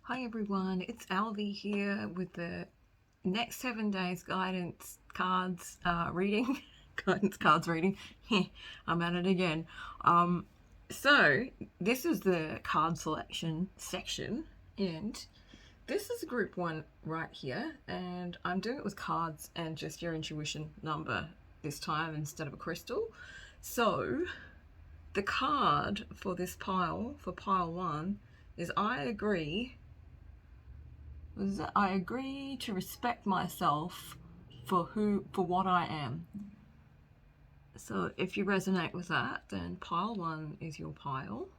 Hi everyone, it's Alvi here with the next 7 days guidance cards reading. Guidance cards reading. I'm at it again. So this is the card selection section, and this is group 1 right here, and I'm doing it with cards and just your intuition number this time instead of a crystal. So the card for this pile, for pile 1, is I agree to respect myself for what I am. So if you resonate with that, then pile 1 is your pile.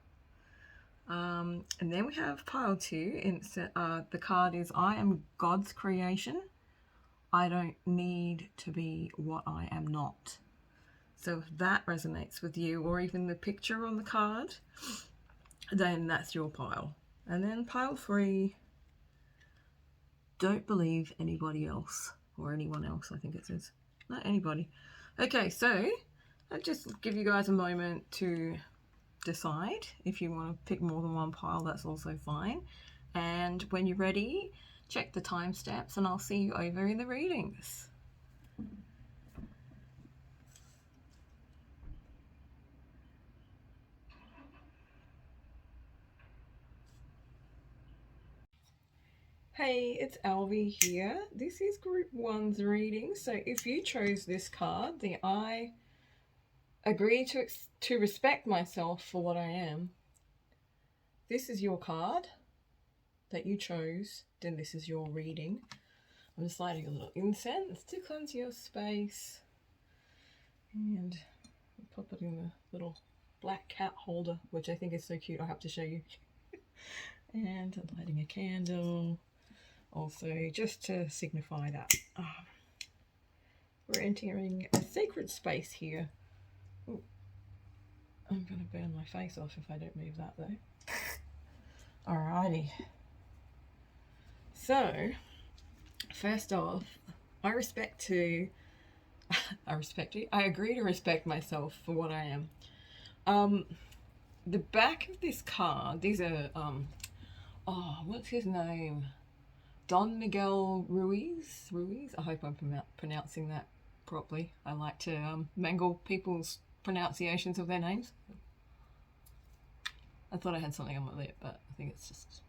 And then we have pile 2. The card is I am God's creation. I don't need to be what I am not. So if that resonates with you, or even the picture on the card, then that's your pile. And then pile 3, don't believe anybody else, or anyone else, I think it says. Not anybody. Okay, so I'll just give you guys a moment to decide. If you want to pick more than one pile, that's also fine. And when you're ready, check the timestamps and I'll see you over in the readings. Hey, it's Alvi here. This is group 1's reading. So if you chose this card, the I agree to respect myself for what I am, this is your card that you chose, then this is your reading. I'm just lighting a little incense to cleanse your space, and pop it in the little black cat holder, which I think is so cute. I have to show you. And I'm lighting a candle, also just to signify that we're entering a sacred space here. Ooh, I'm going to burn my face off if I don't move that though. Alrighty. So, first off, I agree to respect myself for what I am. The back of this card, these are, what's his name? Don Miguel Ruiz? I hope I'm pronouncing that properly. I like to mangle people's pronunciations of their names. I thought I had something on my lip, but I think it's just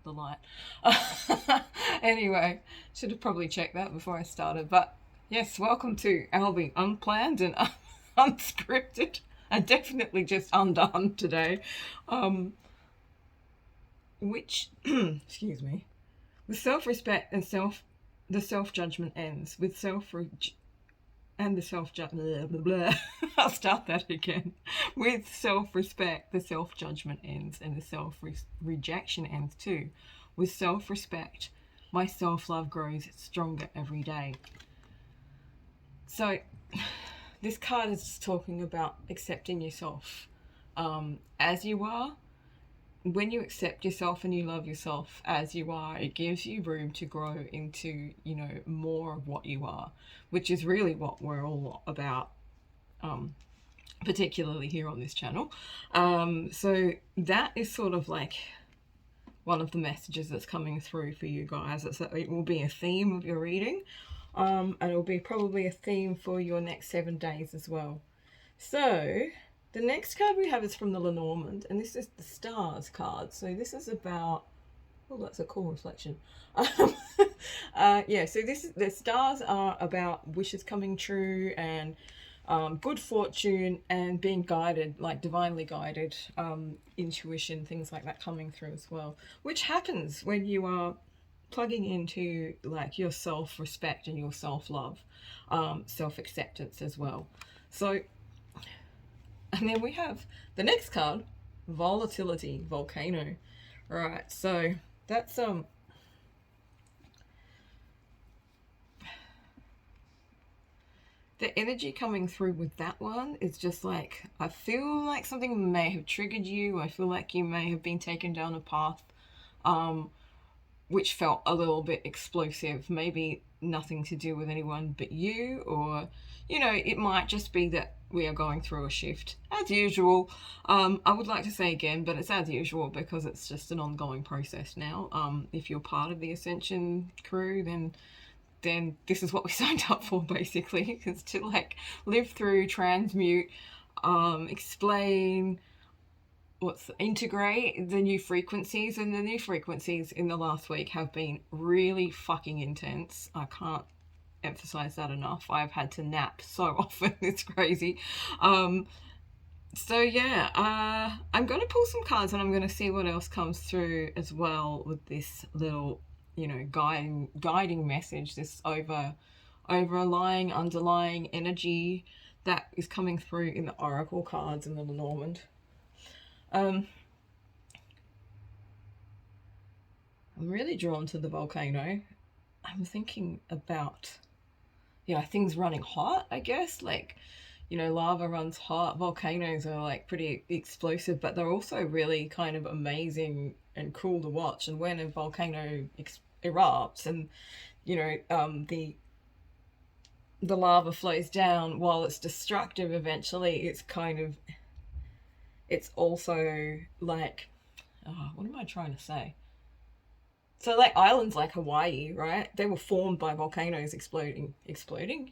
the light. Anyway, should have probably checked that before I started. But yes, welcome to Alvi Unplanned and Unscripted, and definitely just undone today. Which, excuse me, with self-respect and the self-judgment ends. With the self-judgment, I'll start that again. With self-respect, the self-judgment ends, and the self-rejection ends too. With self-respect, my self-love grows stronger every day. So this card is talking about accepting yourself as you are. When you accept yourself and you love yourself as you are, it gives you room to grow into, more of what you are, which is really what we're all about, particularly here on this channel. So that is sort of like one of the messages that's coming through for you guys. It will be a theme of your reading, and it will be probably a theme for your next 7 days as well. So the next card we have is from the Lenormand, and this is the Stars card. So this is about, oh, that's a cool reflection. Yeah, so the stars are about wishes coming true and good fortune and being guided, like divinely guided, intuition, things like that coming through as well, which happens when you are plugging into like your self-respect and your self-love, self-acceptance as well. So, and then we have the next card, Volatility, Volcano. Right, so that's the energy coming through with that one is just like, I feel like something may have triggered you. I feel like you may have been taken down a path which felt a little bit explosive, maybe nothing to do with anyone but you, or it might just be that we are going through a shift as usual. I would like to say again, but it's as usual because it's just an ongoing process now. If you're part of the Ascension crew, then this is what we signed up for, basically, is to like live through, transmute, explain, integrate the new frequencies. And the new frequencies in the last week have been really fucking intense. I can't emphasize that enough. I've had to nap so often, it's crazy. So yeah, I'm going to pull some cards and I'm going to see what else comes through as well with this little, guiding message, this overlying, underlying energy that is coming through in the oracle cards in the Lenormand. I'm really drawn to the volcano. I'm thinking about, things running hot, I guess. Like, lava runs hot. Volcanoes are like pretty explosive, but they're also really kind of amazing and cool to watch. And when a volcano erupts and, the lava flows down, while it's destructive eventually, it's also like, what am I trying to say? So like islands like Hawaii, right? They were formed by volcanoes exploding.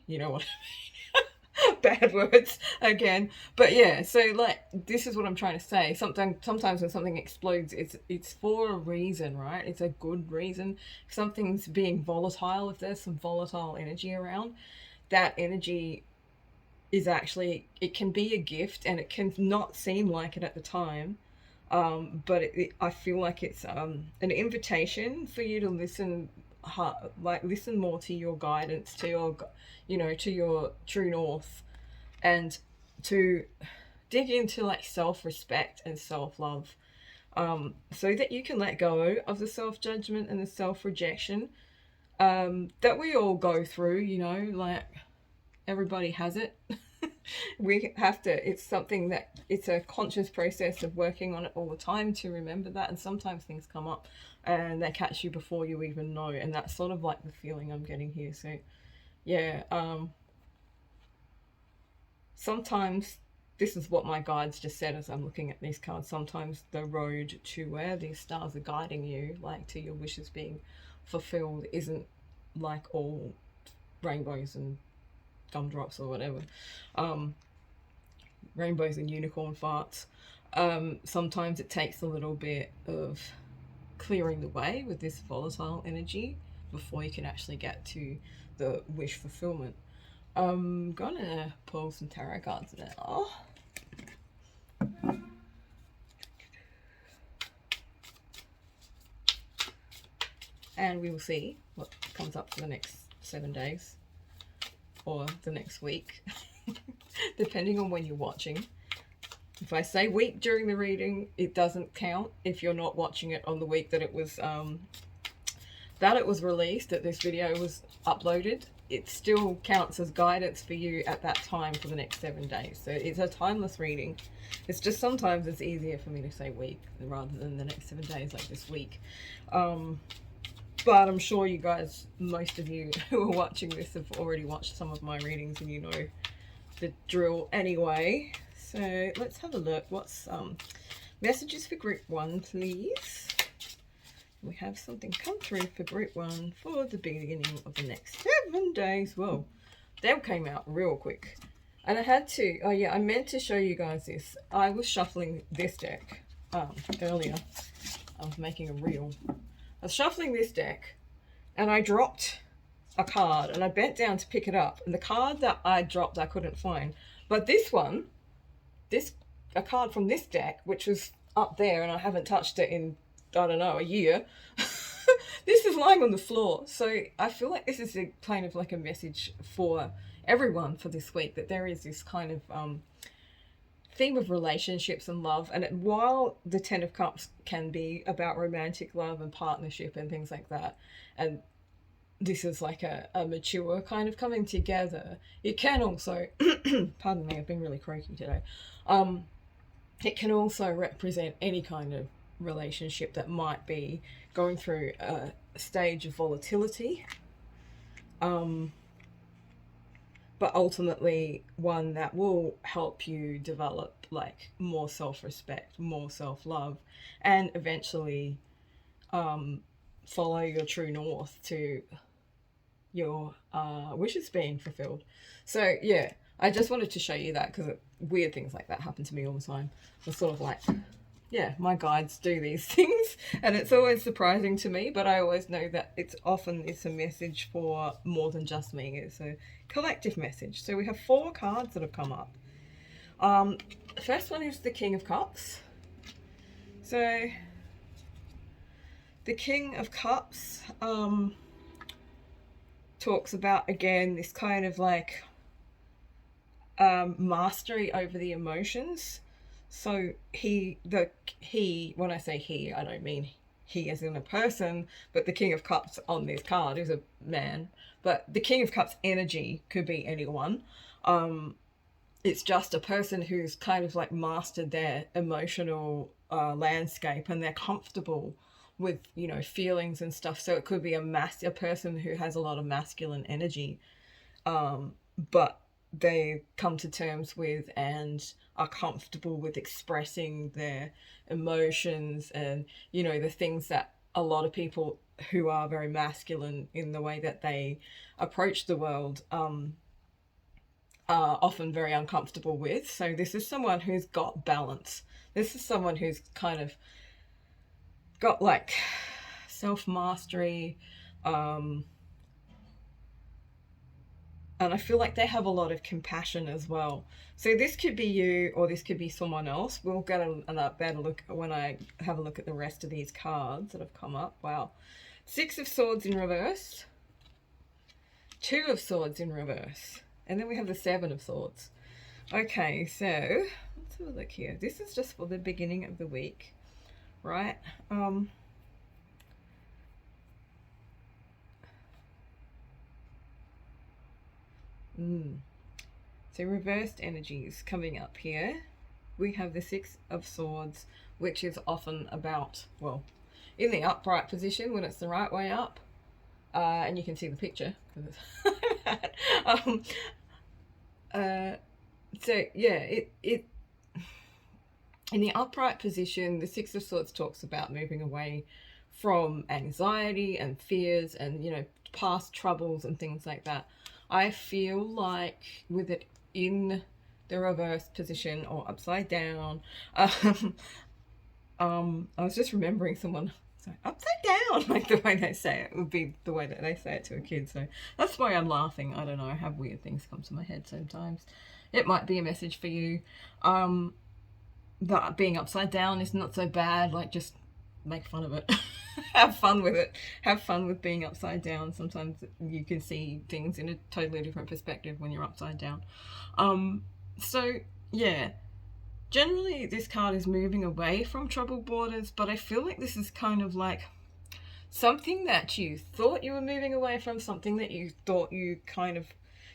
You know what I mean? Bad words again. But yeah, so like this is what I'm trying to say. Sometimes when something explodes, it's for a reason, right? It's a good reason. If something's being volatile, if there's some volatile energy around, that energy is actually, it can be a gift and it can not seem like it at the time. But I feel like it's an invitation for you to listen, listen more to your guidance, to your true north, and to dig into like self-respect and self-love, so that you can let go of the self-judgment and the self-rejection that we all go through. Like everybody has it. We have to, it's a conscious process of working on it all the time to remember that. And sometimes things come up and they catch you before you even know, and that's sort of like the feeling I'm getting here. So yeah, sometimes this is what my guides just said as I'm looking at these cards. Sometimes the road to where these stars are guiding you, like to your wishes being fulfilled, isn't like all rainbows and gumdrops or whatever. Rainbows and unicorn farts. Sometimes it takes a little bit of clearing the way with this volatile energy before you can actually get to the wish fulfillment. I'm gonna pull some tarot cards now. And we will see what comes up for the next 7 days or the next week, depending on when you're watching. If I say week during the reading, it doesn't count if you're not watching it on the week that it was released, that this video was uploaded. It still counts as guidance for you at that time for the next 7 days. So it's a timeless reading. It's just sometimes it's easier for me to say week rather than the next 7 days, like this week. But I'm sure you guys, most of you who are watching this, have already watched some of my readings and you know the drill anyway. So let's have a look. What's messages for group 1, please? We have something come through for group 1 for the beginning of the next 7 days. Whoa, that came out real quick. And I had to, I meant to show you guys this. I was shuffling this deck earlier. I was making a reel. I was shuffling this deck and I dropped a card and I bent down to pick it up. And the card that I dropped, I couldn't find. But this one, a card from this deck, which was up there and I haven't touched it in, I don't know, a year. This is lying on the floor. So I feel like this is a kind of like a message for everyone for this week, that there is this kind of theme of relationships and love. And while the 10 of Cups can be about romantic love and partnership and things like that, and this is like a mature kind of coming together, it can also pardon me, I've been really croaky today. It can also represent any kind of relationship that might be going through a stage of volatility. but ultimately one that will help you develop like more self-respect, more self-love, and eventually follow your true north to your wishes being fulfilled. So yeah, I just wanted to show you that because weird things like that happen to me all the time. It's sort of like, yeah, my guides do these things, and it's always surprising to me. But I always know that it's a message for more than just me. It's a collective message. So we have 4 cards that have come up. The first one is the King of Cups. So the King of Cups talks about, again, this kind of like mastery over the emotions. So when I say he, I don't mean he as in a person, but the King of Cups on this card is a man. But the King of Cups energy could be anyone. It's just a person who's kind of like mastered their emotional landscape, and they're comfortable with, you know, feelings and stuff. So it could be a person who has a lot of masculine energy, but they come to terms with and are comfortable with expressing their emotions, and, you know, the things that a lot of people who are very masculine in the way that they approach the world are often very uncomfortable with. So this is someone who's got balance. This is someone who's kind of got like self-mastery, and I feel like they have a lot of compassion as well. So this could be you, or this could be someone else. We'll get a better look when I have a look at the rest of these cards that have come up. Wow. 6 of Swords in reverse, 2 of Swords in reverse, and then we have the 7 of Swords. Okay, so let's have a look here. This is just for the beginning of the week, right? So reversed energies coming up here. We have the 6 of Swords, which is often about, well, in the upright position when it's the right way up. And you can see the picture. So yeah, it in the upright position, the 6 of Swords talks about moving away from anxiety and fears and, you know, past troubles and things like that. I feel like with it in the reverse position or upside down, I was just remembering someone saying upside down, like the way they say it would be the way that they say it to a kid. So that's why I'm laughing. I don't know. I have weird things come to my head sometimes. It might be a message for you. That being upside down is not so bad. Like, just make fun of it. Have fun with it. Have fun with being upside down. Sometimes you can see things in a totally different perspective when you're upside down. So yeah, generally this card is moving away from troubled borders, but I feel like this is kind of like something that you thought you were moving away from, something that you thought you kind of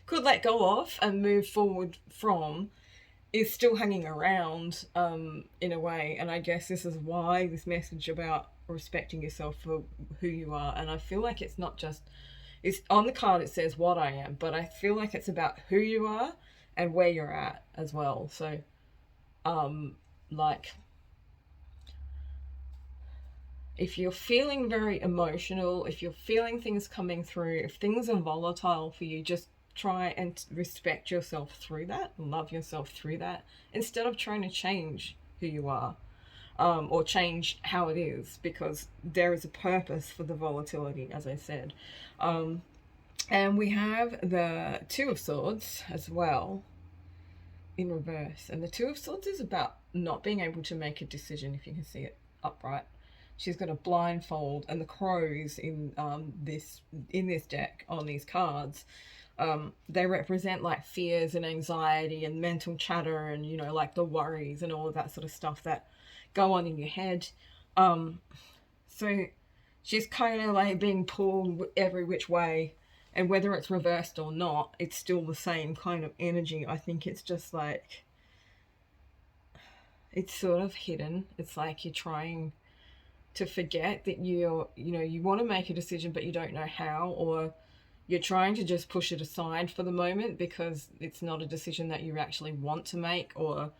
could let go of and move forward from, is still hanging around in a way. And I guess this is why this message about respecting yourself for who you are. And I feel like it's not just, it's on the card it says what I am, but I feel like it's about who you are and where you're at as well. So like, if you're feeling very emotional, if you're feeling things coming through, if things are volatile for you, just try and respect yourself through that, love yourself through that, instead of trying to change who you are, or change how it is, because there is a purpose for the volatility, as I said. And we have the 2 of Swords as well in reverse, and the 2 of Swords is about not being able to make a decision. If you can see it upright, she's got a blindfold, and the crows in this deck on these cards, they represent like fears and anxiety and mental chatter, and, you know, like the worries and all of that sort of stuff that go on in your head. So she's kind of like being pulled every which way, and whether it's reversed or not, it's still the same kind of energy. I think it's just like, it's sort of hidden. It's like you're trying to forget that you want to make a decision but you don't know how, or you're trying to just push it aside for the moment because it's not a decision that you actually want to make or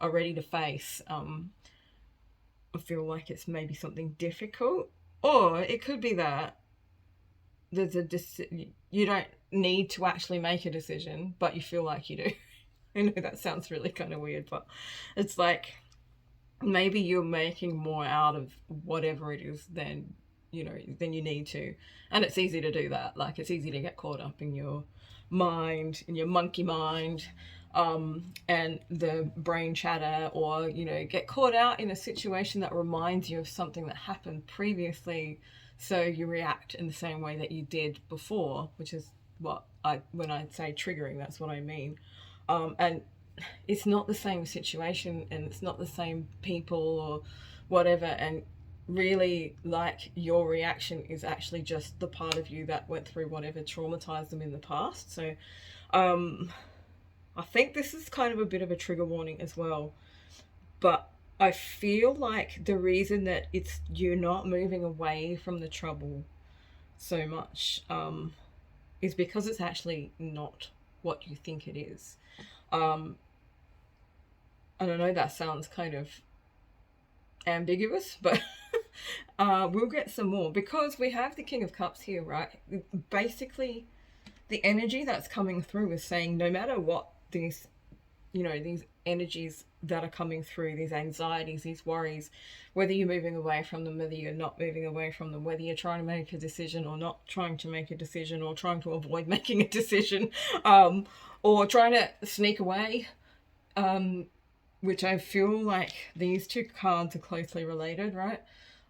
are ready to face. I feel like it's maybe something difficult, or it could be that there's you don't need to actually make a decision, but you feel like you do. I know that sounds really kind of weird, but it's like maybe you're making more out of whatever it is than than you need to, and it's easy to do that. Like, it's easy to get caught up in your mind, in your monkey mind, and the brain chatter, or get caught out in a situation that reminds you of something that happened previously, so you react in the same way that you did before, which is when I say triggering, that's what I mean. And it's not the same situation, and it's not the same people or whatever, and really, like, your reaction is actually just the part of you that went through whatever traumatized them in the past. So I think this is kind of a bit of a trigger warning as well, but I feel like the reason that you're not moving away from the trouble so much is because it's actually not what you think it is. And I know that sounds kind of ambiguous, but we'll get some more, because we have the King of Cups here, right? Basically, the energy that's coming through is saying, no matter what these energies that are coming through, these anxieties, these worries, whether you're moving away from them, whether you're not moving away from them, whether you're trying to make a decision or not trying to make a decision, or trying to avoid making a decision, or trying to sneak away, which I feel like these two cards are closely related, right?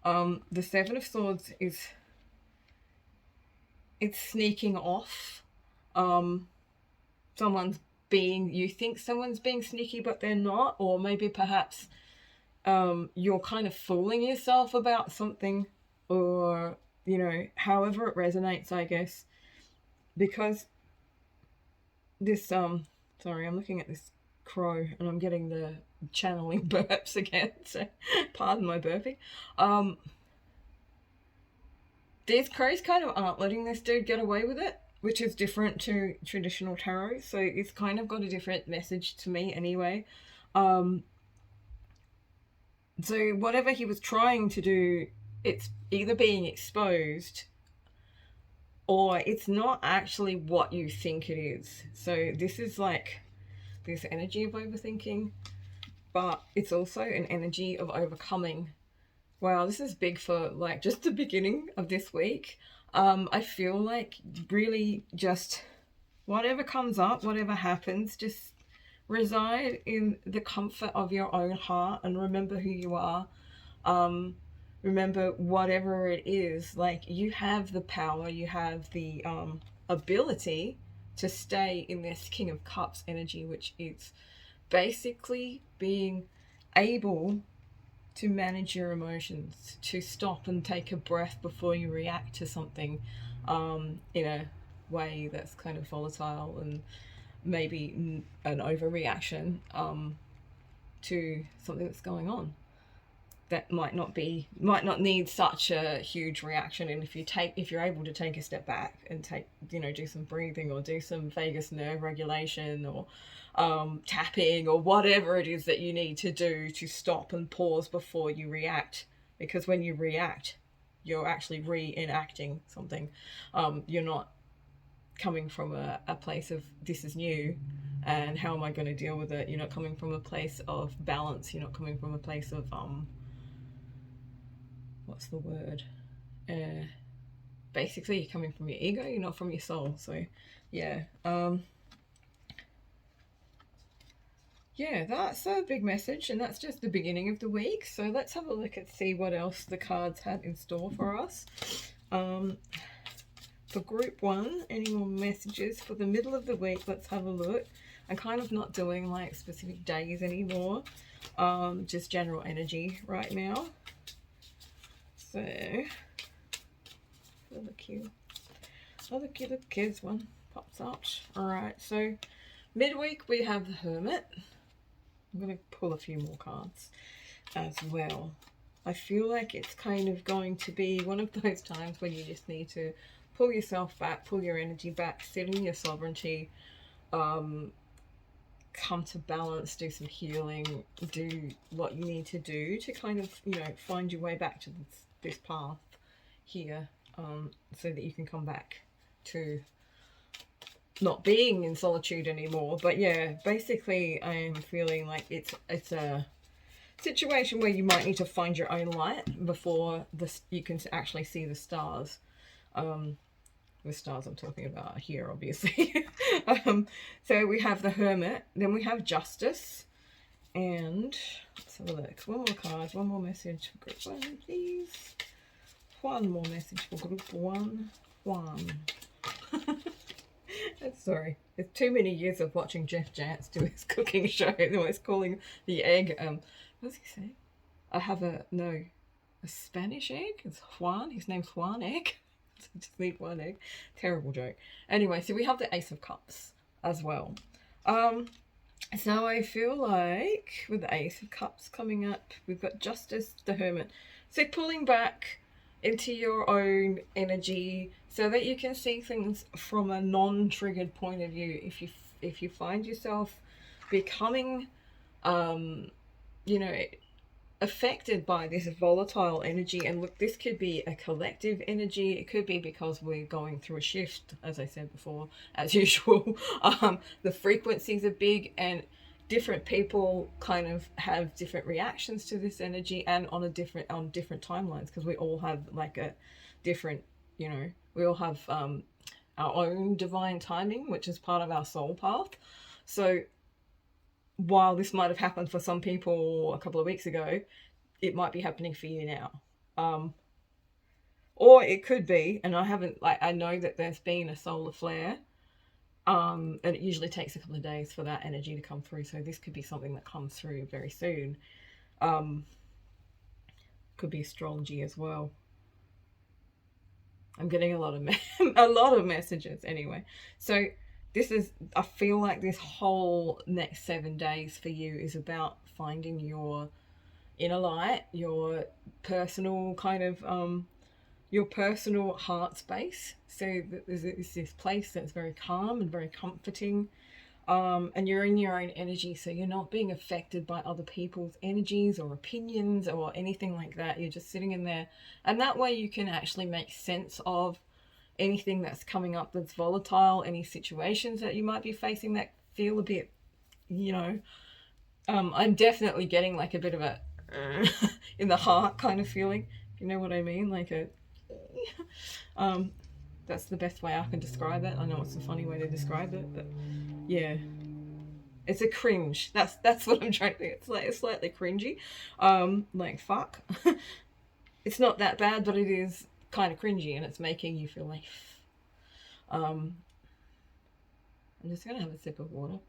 The Seven of Swords it's sneaking off. You think someone's being sneaky, but they're not, or maybe perhaps you're kind of fooling yourself about something, or however it resonates, I guess, because this sorry, I'm looking at this crow and I'm getting the channeling burps again, so pardon my burping. These crows kind of aren't letting this dude get away with it, which is different to traditional tarot, so it's kind of got a different message to me anyway. So whatever he was trying to do, it's either being exposed, or it's not actually what you think it is. So this is like this energy of overthinking, but it's also an energy of overcoming. Wow, this is big for like just the beginning of this week. I feel like really just whatever comes up, whatever happens, just reside in the comfort of your own heart and remember who you are. Remember whatever it is, like, you have the power, you have the ability to stay in this King of Cups energy, which is basically being able to manage your emotions, to stop and take a breath before you react to something in a way that's kind of volatile and maybe an overreaction to something that's going on that might not need such a huge reaction. And if you're able to take a step back and do some breathing, or do some vagus nerve regulation, or tapping, or whatever it is that you need to do to stop and pause before you react, because when you react, you're actually reenacting something. You're not coming from a place of, this is new and how am I going to deal with it. You're not coming from a place of balance. You're not coming from a place of what's the word, basically you're coming from your ego, you're not from your soul. So yeah, yeah, that's a big message, and that's just the beginning of the week. So let's have a look and see what else the cards had in store for us. For group one, any more messages for the middle of the week? Let's have a look. I'm kind of not doing like specific days anymore, just general energy right now. So the kids one pops out. Alright, so midweek we have the Hermit. I'm going to pull a few more cards as well. I feel like it's kind of going to be one of those times when you just need to pull yourself back, pull your energy back, sit in your sovereignty, um, come to balance, do some healing, do what you need to do to kind of, find your way back to this path here, so that you can come back to not being in solitude anymore. But yeah, basically I am feeling like it's a situation where you might need to find your own light before you can actually see the stars. Um, the stars I'm talking about here, obviously. So we have the Hermit, then we have Justice, and let's have a look. One more card, one more message for group one, please. One more message for group one. Sorry, it's too many years of watching Jeff Jantz do his cooking show. Always calling the egg. What does he say? I have a Spanish egg. It's Juan. His name's Juan Egg. So just need one egg. Terrible joke. Anyway, so we have the Ace of Cups as well. So I feel like with the Ace of Cups coming up, we've got Justice, the Hermit. So pulling back into your own energy so that you can see things from a non-triggered point of view. If you find yourself becoming affected by this volatile energy, and look, this could be a collective energy, it could be because we're going through a shift, as I said before, as usual. The frequencies are big, and different people kind of have different reactions to this energy, and on different timelines, because we all have like a different, we all have our own divine timing, which is part of our soul path. So while this might have happened for some people a couple of weeks ago, it might be happening for you now. Or it could be, and I know that there's been a solar flare, and it usually takes a couple of days for that energy to come through. So this could be something that comes through very soon. Could be astrology as well. I'm getting a lot of messages anyway. So I feel like this whole next 7 days for you is about finding your inner light, your personal kind of, your personal heart space. So there's this place that's very calm and very comforting. And you're in your own energy, so you're not being affected by other people's energies or opinions or anything like that. You're just sitting in there, and that way you can actually make sense of anything that's coming up that's volatile, any situations that you might be facing that feel a bit, I'm definitely getting like a bit of a in the heart kind of feeling, if you know what I mean, like a that's the best way I can describe it. I know it's a funny way to describe it, but yeah, it's a cringe. That's what I'm trying to think. It's slightly cringy, like fuck. It's not that bad, but it is kind of cringy, and it's making you feel like I'm just gonna have a sip of water.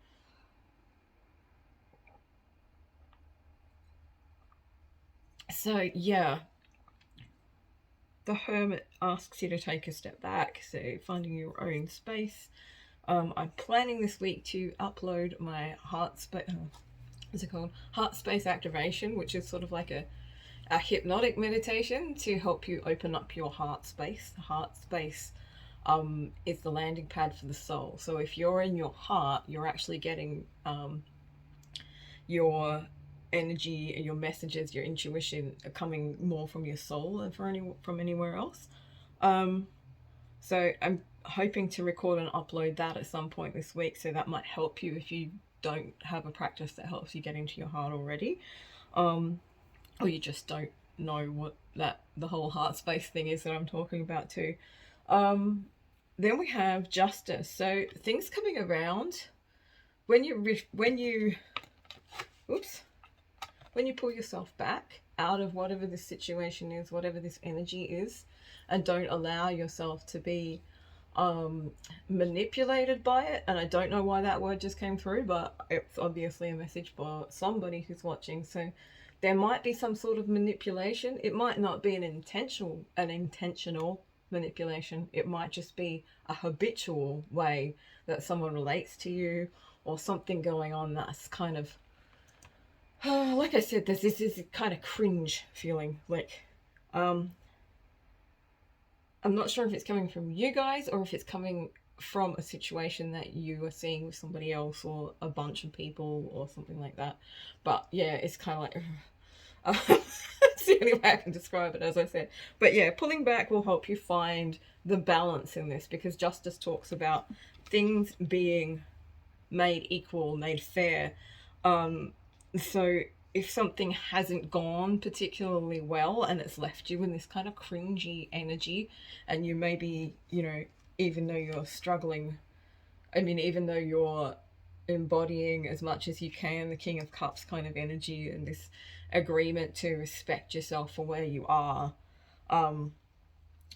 So yeah, the Hermit asks you to take a step back, so finding your own space. I'm planning this week to upload my heart space. What's it called? Heart space activation, which is sort of like a hypnotic meditation to help you open up your heart space. The heart space is the landing pad for the soul. So if you're in your heart, you're actually getting your energy and your messages, your intuition are coming more from your soul than from anywhere else. So I'm hoping to record and upload that at some point this week, so that might help you if you don't have a practice that helps you get into your heart already, or you just don't know what the whole heart space thing is that I'm talking about too. Then we have Justice. So things coming around when you pull yourself back out of whatever this situation is, whatever this energy is, and don't allow yourself to be manipulated by it. And I don't know why that word just came through, but it's obviously a message for somebody who's watching. So there might be some sort of manipulation. It might not be an intentional manipulation. It might just be a habitual way that someone relates to you, or something going on that's kind of like I said, there's this kind of cringe feeling, like I'm not sure if it's coming from you guys or if it's coming from a situation that you are seeing with somebody else or a bunch of people or something like that. But yeah, it's kind of like it's the only way I can describe it, as I said. But yeah, pulling back will help you find the balance in this, because justice talks about things being made equal, made fair. So if something hasn't gone particularly well and it's left you in this kind of cringy energy, and you maybe, even though you're struggling, even though you're embodying as much as you can the King of Cups kind of energy and this agreement to respect yourself for where you are,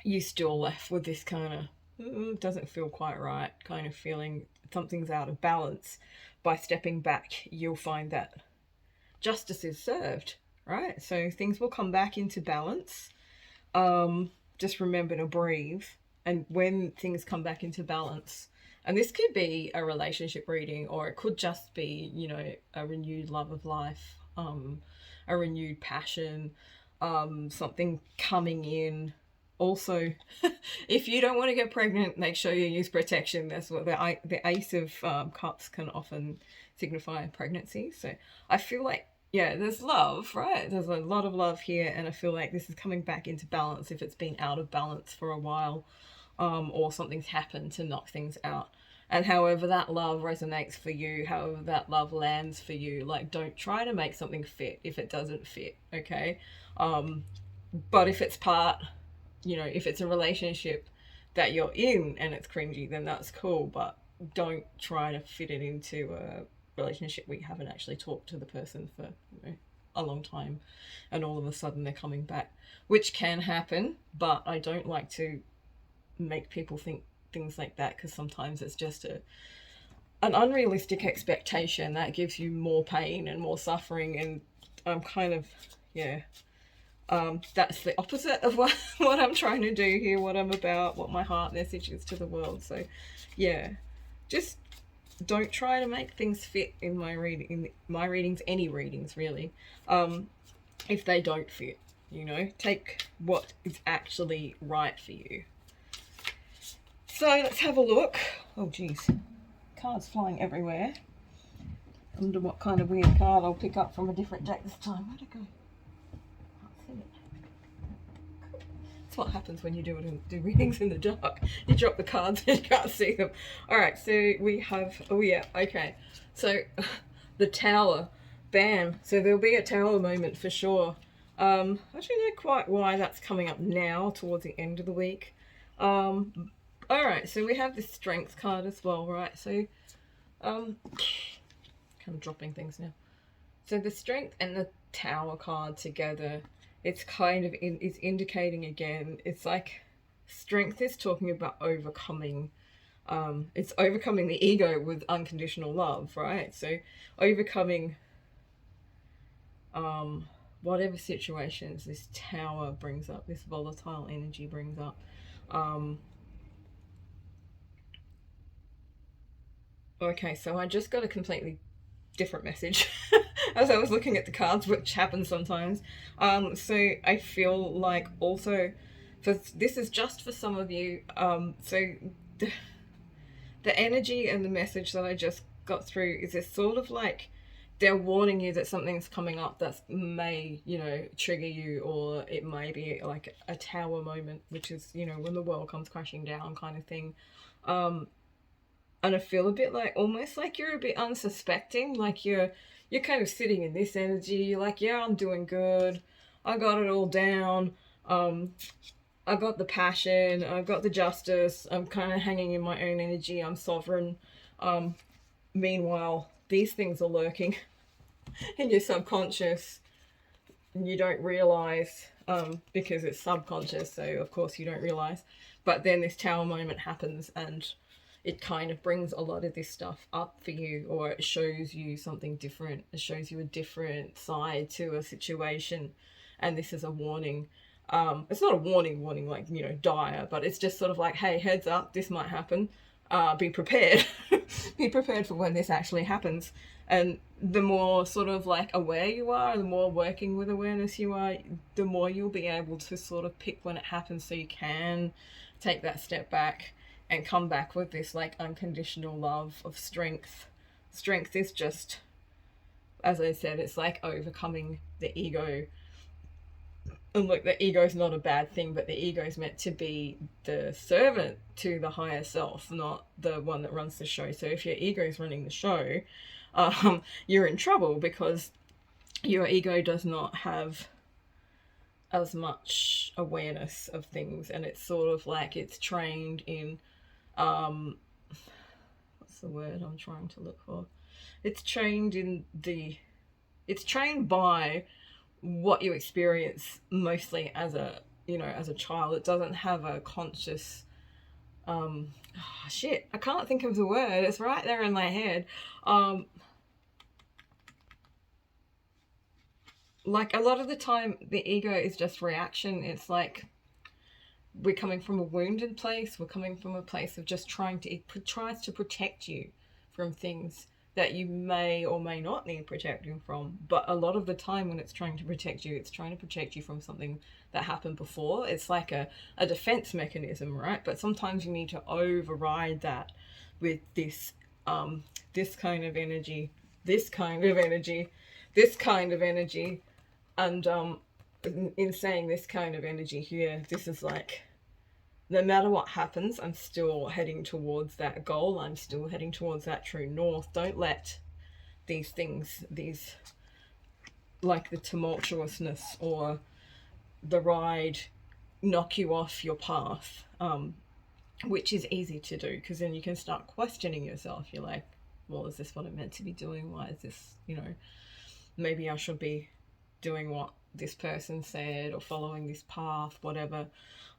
you still left with this kind of doesn't feel quite right kind of feeling, something's out of balance. By stepping back, you'll find that justice is served, right? So things will come back into balance. Just remember to breathe. And when things come back into balance, and this could be a relationship reading, or it could just be, a renewed love of life, a renewed passion, something coming in. Also, if you don't want to get pregnant, make sure you use protection. That's what the Ace of Cups can often signify pregnancy. So I feel like, yeah, there's love, right? There's a lot of love here, and I feel like this is coming back into balance if it's been out of balance for a while, or something's happened to knock things out. And however that love resonates for you, however that love lands for you, like, don't try to make something fit if it doesn't fit, okay? But if it's part, if it's a relationship that you're in and it's cringy, then that's cool, but don't try to fit it into a relationship where you haven't actually talked to the person for a long time, and all of a sudden they're coming back, which can happen. But I don't like to make people think things like that, because sometimes it's just an unrealistic expectation that gives you more pain and more suffering. And I'm kind of, that's the opposite of what I'm trying to do here, what I'm about, what my heart message is to the world. So yeah, just don't try to make things fit in my readings, any readings really, if they don't fit. Take what is actually right for you. So let's have a look. Oh geez, cards flying everywhere. I wonder what kind of weird card I'll pick up from a different deck this time. Where'd it go? Can't see it. That's what happens when you do readings in the dark. You drop the cards and you can't see them. Alright, so we have, okay. So the Tower, bam. So there'll be a Tower moment for sure. I don't know quite why that's coming up now towards the end of the week. Alright, so we have the Strength card as well, right? So, kind of dropping things now. So the Strength and the Tower card together, it's kind of, it's indicating again, it's like Strength is talking about overcoming, it's overcoming the ego with unconditional love, right? So overcoming, whatever situations this Tower brings up, this volatile energy brings up. Okay, so I just got a completely different message as I was looking at the cards, which happens sometimes. So I feel like also, this is just for some of you, so the energy and the message that I just got through is this sort of like, they're warning you that something's coming up that may, trigger you, or it may be like a Tower moment, which is, when the world comes crashing down kind of thing. And I feel a bit like, almost like you're a bit unsuspecting, like you're kind of sitting in this energy. You're like, yeah, I'm doing good. I got it all down. I got the passion. I've got the justice. I'm kind of hanging in my own energy. I'm sovereign. Meanwhile, these things are lurking in your subconscious, and you don't realize, because it's subconscious. So of course you don't realize. But then this Tower moment happens, and it kind of brings a lot of this stuff up for you, or it shows you something different. It shows you a different side to a situation. And this is a warning. It's not a warning like, dire, but it's just sort of like, hey, heads up, this might happen. be prepared. Be prepared for when this actually happens. And the more sort of like aware you are, the more working with awareness you are, the more you'll be able to sort of pick when it happens, so you can take that step back and come back with this like unconditional love of strength. Strength is just, as I said, it's like overcoming the ego. And look, the ego is not a bad thing, but the ego is meant to be the servant to the higher self, not the one that runs the show. So if your ego is running the show, you're in trouble, because your ego does not have as much awareness of things, and it's sort of like it's trained in what's the word I'm trying to look for? It's trained in the it's trained by what you experience mostly as a, you know, as a child. It doesn't have a conscious shit, I can't think of the word, it's right there in my head. Like a lot of the time the ego is just reaction. It's like we're coming from a wounded place, we're coming from a place of just trying to, it tries to protect you from things that you may or may not need protecting from. But a lot of the time when it's trying to protect you, it's trying to protect you from something that happened before. It's like a defense mechanism, right? But sometimes you need to override that with this this kind of energy, this kind of energy, this kind of energy. And in saying this kind of energy here, this is like, no matter what happens, I'm still heading towards that goal. I'm still heading towards that true north. Don't let these things, these, like the tumultuousness or the ride, knock you off your path, which is easy to do, because then you can start questioning yourself. You're like, well, is this what I'm meant to be doing? Why is this, you know, maybe I should be doing what this person said or following this path, whatever.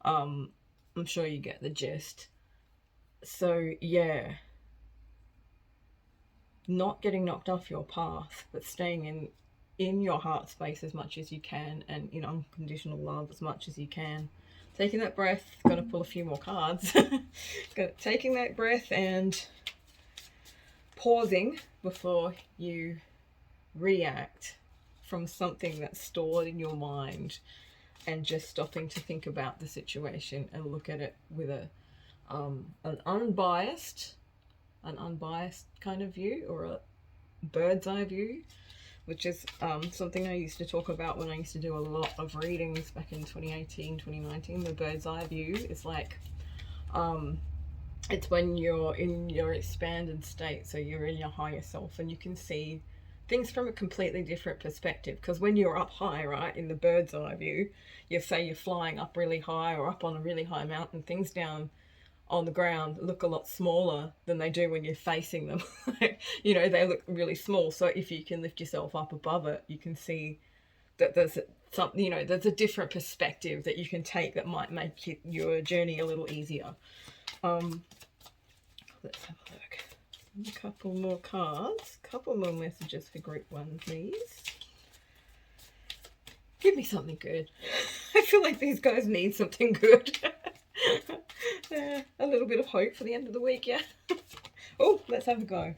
I'm sure you get the gist. So yeah, not getting knocked off your path, but staying in your heart space as much as you can, and in unconditional love as much as you can. Taking that breath, gonna pull a few more cards. Taking that breath and pausing before you react from something that's stored in your mind, and just stopping to think about the situation and look at it with an unbiased kind of view, or a bird's eye view, which is something I used to talk about when I used to do a lot of readings back in 2018, 2019. The bird's eye view is like, it's when you're in your expanded state, so you're in your higher self and you can see things from a completely different perspective. Because when you're up high, right, in the bird's eye view, you say you're flying up really high or up on a really high mountain, things down on the ground look a lot smaller than they do when you're facing them. You know, they look really small. So if you can lift yourself up above it, you can see that there's something, you know, there's a different perspective that you can take that might make your journey a little easier. Let's have a look. A couple more cards, couple more messages for group one, please. Give me something good. I feel like these guys need something good. A little bit of hope for the end of the week, yeah. Oh, let's have a go.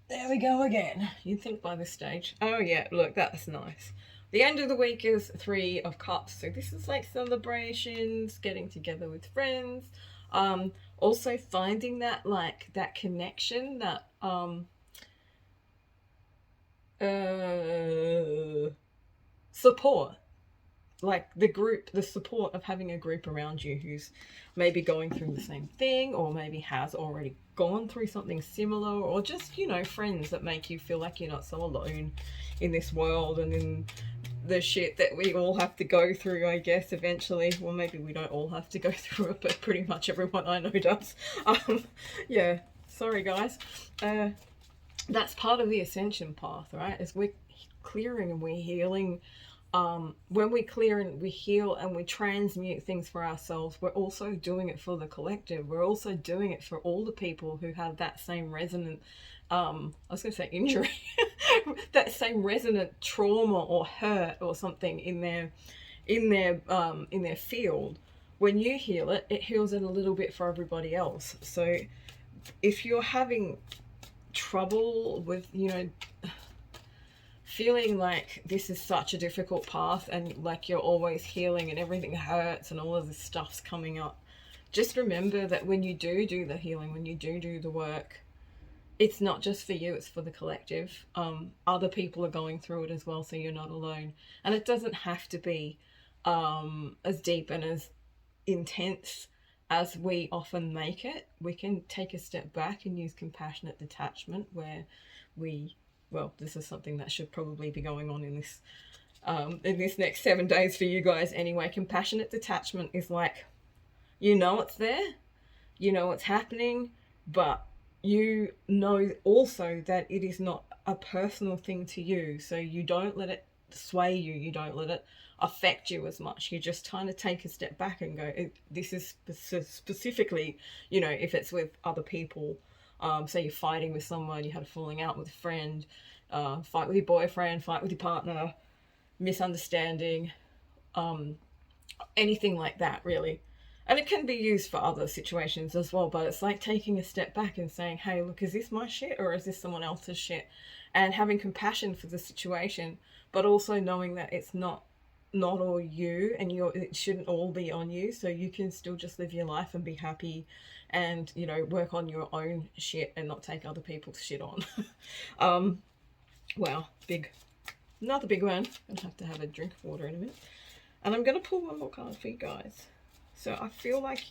There we go again. You'd think by this stage. Oh yeah, look, that's nice. The end of the week is 3 of Cups, so this is like celebrations, getting together with friends, also finding that, like, that connection, that support, like the group, the support of having a group around you who's maybe going through the same thing, or maybe has already gone through something similar, or just, you know, friends that make you feel like you're not so alone in this world and in the shit that we all have to go through, I guess, eventually. Well, maybe we don't all have to go through it, but pretty much everyone I know does. Yeah, sorry guys. That's part of the ascension path, right? Is we're clearing and we're healing. When we clear and we heal and we transmute things for ourselves, we're also doing it for the collective. We're also doing it for all the people who have that same resonant, I was going to say injury, that same resonant trauma or hurt or something in their field. when you heal it, it heals it a little bit for everybody else. So if you're having trouble with, you know, feeling like this is such a difficult path and like you're always healing and everything hurts and all of this stuff's coming up, just remember that when you do the healing, when you do the work, it's not just for you, it's for the collective. Other people are going through it as well, so you're not alone. And it doesn't have to be as deep and as intense as we often make it. We can take a step back and use compassionate detachment, where we, well, this is something that should probably be going on in this next 7 days for you guys anyway. Compassionate detachment is like, you know it's there, you know it's happening, but you know also that it is not a personal thing to you, so you don't let it sway you, you don't let it affect you as much. You just kind of take a step back and go, this is specifically, you know, if it's with other people, say you're fighting with someone, you had a falling out with a friend, fight with your boyfriend, fight with your partner, misunderstanding, anything like that really. And it can be used for other situations as well, but it's like taking a step back and saying, hey, look, is this my shit or is this someone else's shit? And having compassion for the situation, but also knowing that it's not all you, and it shouldn't all be on you, so you can still just live your life and be happy and, you know, work on your own shit and not take other people's shit on. Wow, another big one. I'm gonna have to have a drink of water in a minute. And I'm gonna pull one more card for you guys. So I feel like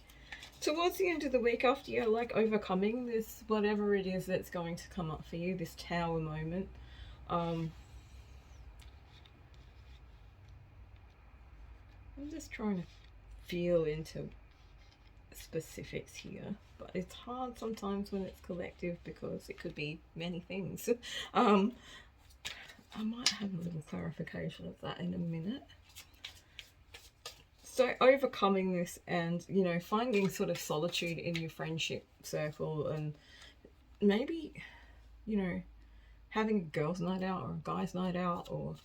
towards the end of the week, after you're like overcoming this, whatever it is that's going to come up for you, this tower moment, I'm just trying to feel into specifics here, but it's hard sometimes when it's collective because it could be many things. I might have a little clarification of that in a minute. So overcoming this and, you know, finding sort of solitude in your friendship circle, and maybe, you know, having a girls' night out or a guys' night out, or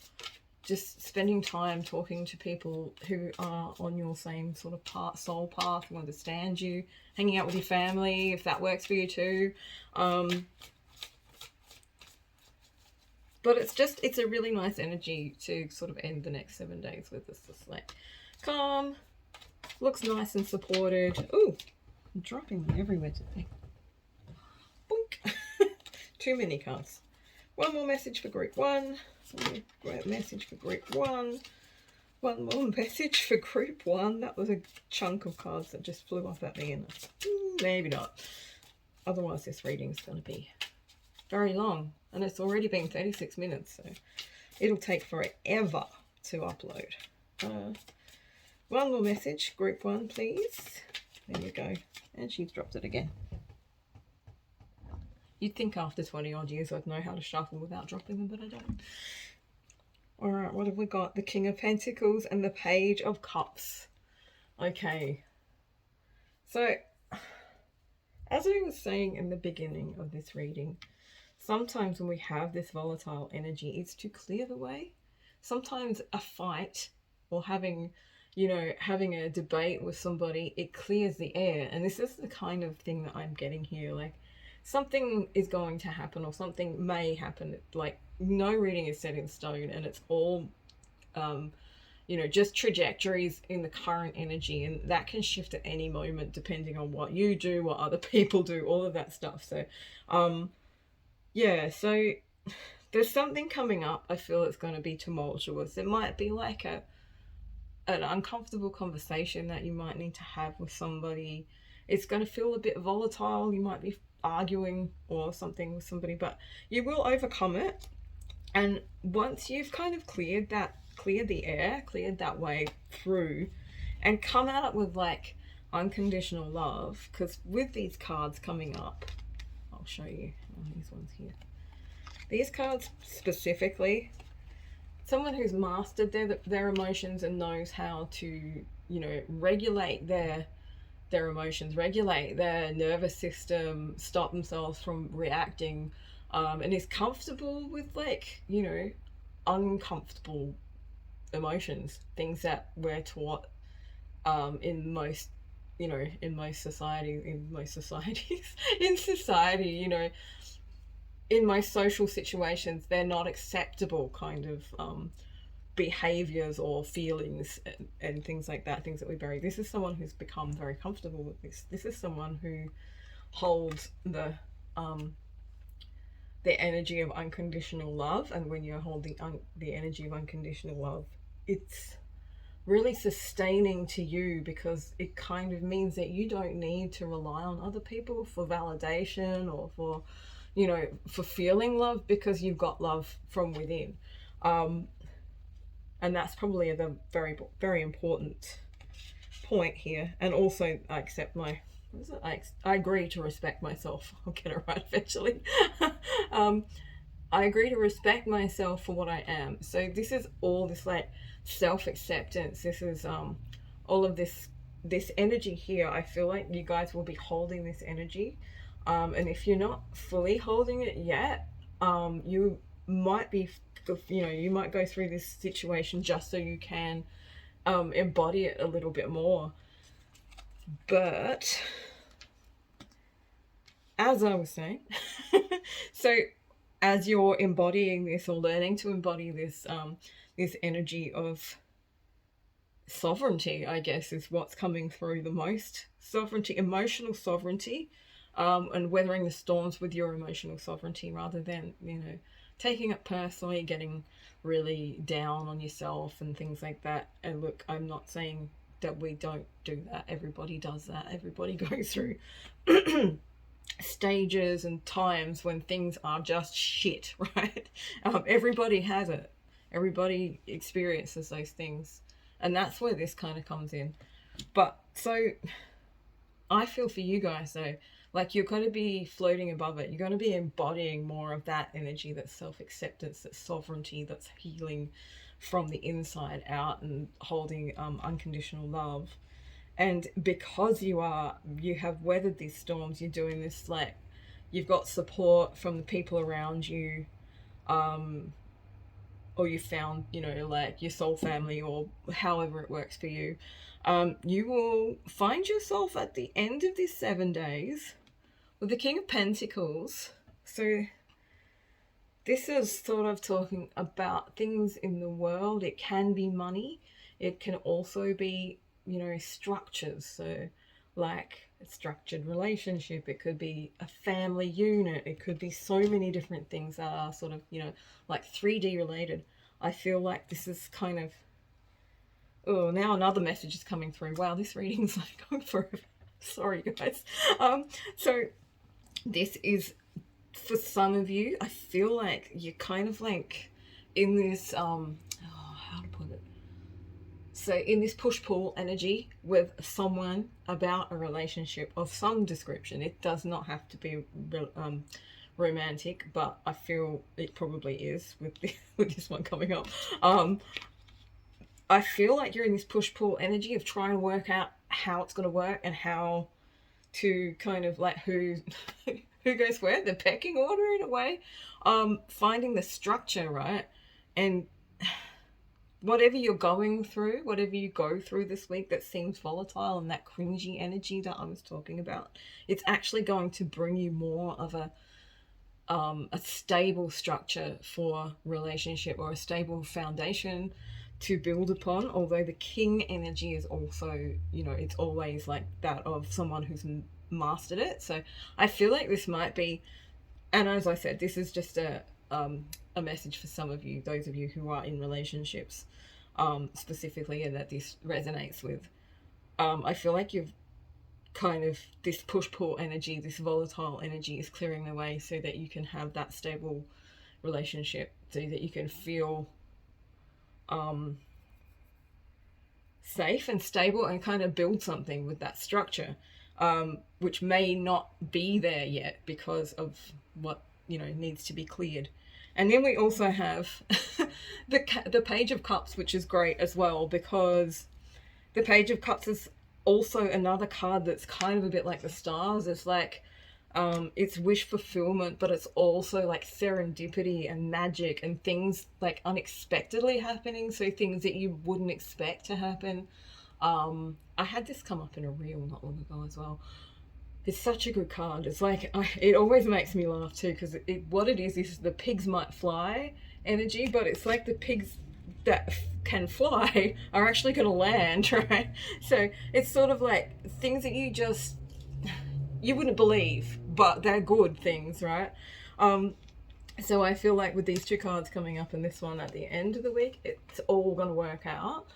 just spending time talking to people who are on your same sort of soul path, who understand you, hanging out with your family, if that works for you too. But it's a really nice energy to sort of end the next 7 days with. It's just like calm, looks nice and supported. Ooh, I'm dropping them everywhere today. Boink. Too many cards. One more message for group one. Great message for group one. One more message for group one. That was a chunk of cards that just flew off at me, and maybe not. Otherwise, this reading is going to be very long, and it's already been 36 minutes, so it'll take forever to upload. One more message, group one, please. There you go. And she's dropped it again. You'd think after 20 odd years I'd know how to shuffle without dropping them, but I don't. Alright, what have we got? The King of Pentacles and the Page of Cups. Okay. So, as I was saying in the beginning of this reading, sometimes when we have this volatile energy, it's to clear the way. Sometimes a fight or having a debate with somebody, it clears the air. And this is the kind of thing that I'm getting here. Like, something is going to happen, or something may happen. Like, no reading is set in stone, and it's all, just trajectories in the current energy. And that can shift at any moment depending on what you do, what other people do, all of that stuff. So, yeah, so there's something coming up. I feel it's going to be tumultuous. It might be like an uncomfortable conversation that you might need to have with somebody. It's going to feel a bit volatile. You might be arguing or something with somebody, but you will overcome it. And once you've kind of cleared the air, cleared that way through, and come at it with like unconditional love, because with these cards coming up, I'll show you these ones here. These cards specifically, someone who's mastered their emotions and knows how to, regulate their emotions, regulate their nervous system, stop themselves from reacting, and is comfortable with uncomfortable emotions, things that we're taught in most, in most society, in society, in most social situations, they're not acceptable kind of behaviors or feelings, and things like that, things that we bury. This is someone who's become very comfortable with this. This is someone who holds um, the energy of unconditional love. And when you're holding the energy of unconditional love, it's really sustaining to you, because it kind of means that you don't need to rely on other people for validation or for, for feeling love, because you've got love from within. um, and that's probably the very, very important point here. And also, I accept my, what is it? I agree to respect myself. I'll get it right eventually. um, I agree to respect myself for what I am. So this is all this like self acceptance. This is all of this energy here. I feel like you guys will be holding this energy, and if you're not fully holding it yet, you might be, you might go through this situation just so you can embody it a little bit more. But as I was saying, so as you're embodying this, or learning to embody this, this energy of sovereignty, I guess, is what's coming through the most. Sovereignty, emotional sovereignty, and weathering the storms with your emotional sovereignty, rather than, taking it personally, getting really down on yourself and things like that. And look, I'm not saying that we don't do that. Everybody does that. Everybody goes through stages and times when things are just shit, right? Everybody has it. Everybody experiences those things. And that's where this kind of comes in. But so I feel for you guys, though, like you're going to be floating above it. You're going to be embodying more of that energy, that self-acceptance, that sovereignty, that's healing from the inside out, and holding unconditional love. And because you have weathered these storms, you're doing this, like, you've got support from the people around you, or you found, like your soul family, or however it works for you. You will find yourself at the end of these 7 days with the King of Pentacles. So this is sort of talking about things in the world. It can be money. It can also be, structures. So like a structured relationship. It could be a family unit. It could be so many different things that are sort of, like 3D related. I feel like this is kind of, oh, now another message is coming through. Wow, this reading's like going forever. Sorry, guys. So this is, for some of you, I feel like you're kind of like in this, how to put it? So in this push-pull energy with someone about a relationship of some description. It does not have to be romantic, but I feel it probably is with with this one coming up. I feel like you're in this push-pull energy of trying to work out how it's going to work, and how to kind of like who goes where, the pecking order in a way. Finding the structure, right? And whatever you're going through, whatever you go through this week that seems volatile, and that cringy energy that I was talking about, it's actually going to bring you more of a stable structure for relationship, or a stable foundation to build upon. Although the king energy is also, it's always like that of someone who's mastered it. So I feel like this might be, and as I said, this is just a message for some of you, those of you who are in relationships, specifically, and that this resonates with. I feel like you've kind of, this push-pull energy, this volatile energy is clearing the way so that you can have that stable relationship, so that you can feel safe and stable, and kind of build something with that structure, which may not be there yet because of what needs to be cleared. And then we also have the Page of Cups, which is great as well, because the Page of Cups is also another card that's kind of a bit like the stars. It's like, it's wish fulfillment, but it's also like serendipity and magic, and things like unexpectedly happening. So things that you wouldn't expect to happen. I had this come up in a reel not long ago as well. It's such a good card. It's like it always makes me laugh too, because what it is the pigs might fly energy, but it's like the pigs that can fly are actually going to land, right? So it's sort of like things that you wouldn't believe, but they're good things, right? So I feel like with these two cards coming up and this one at the end of the week, it's all going to work out.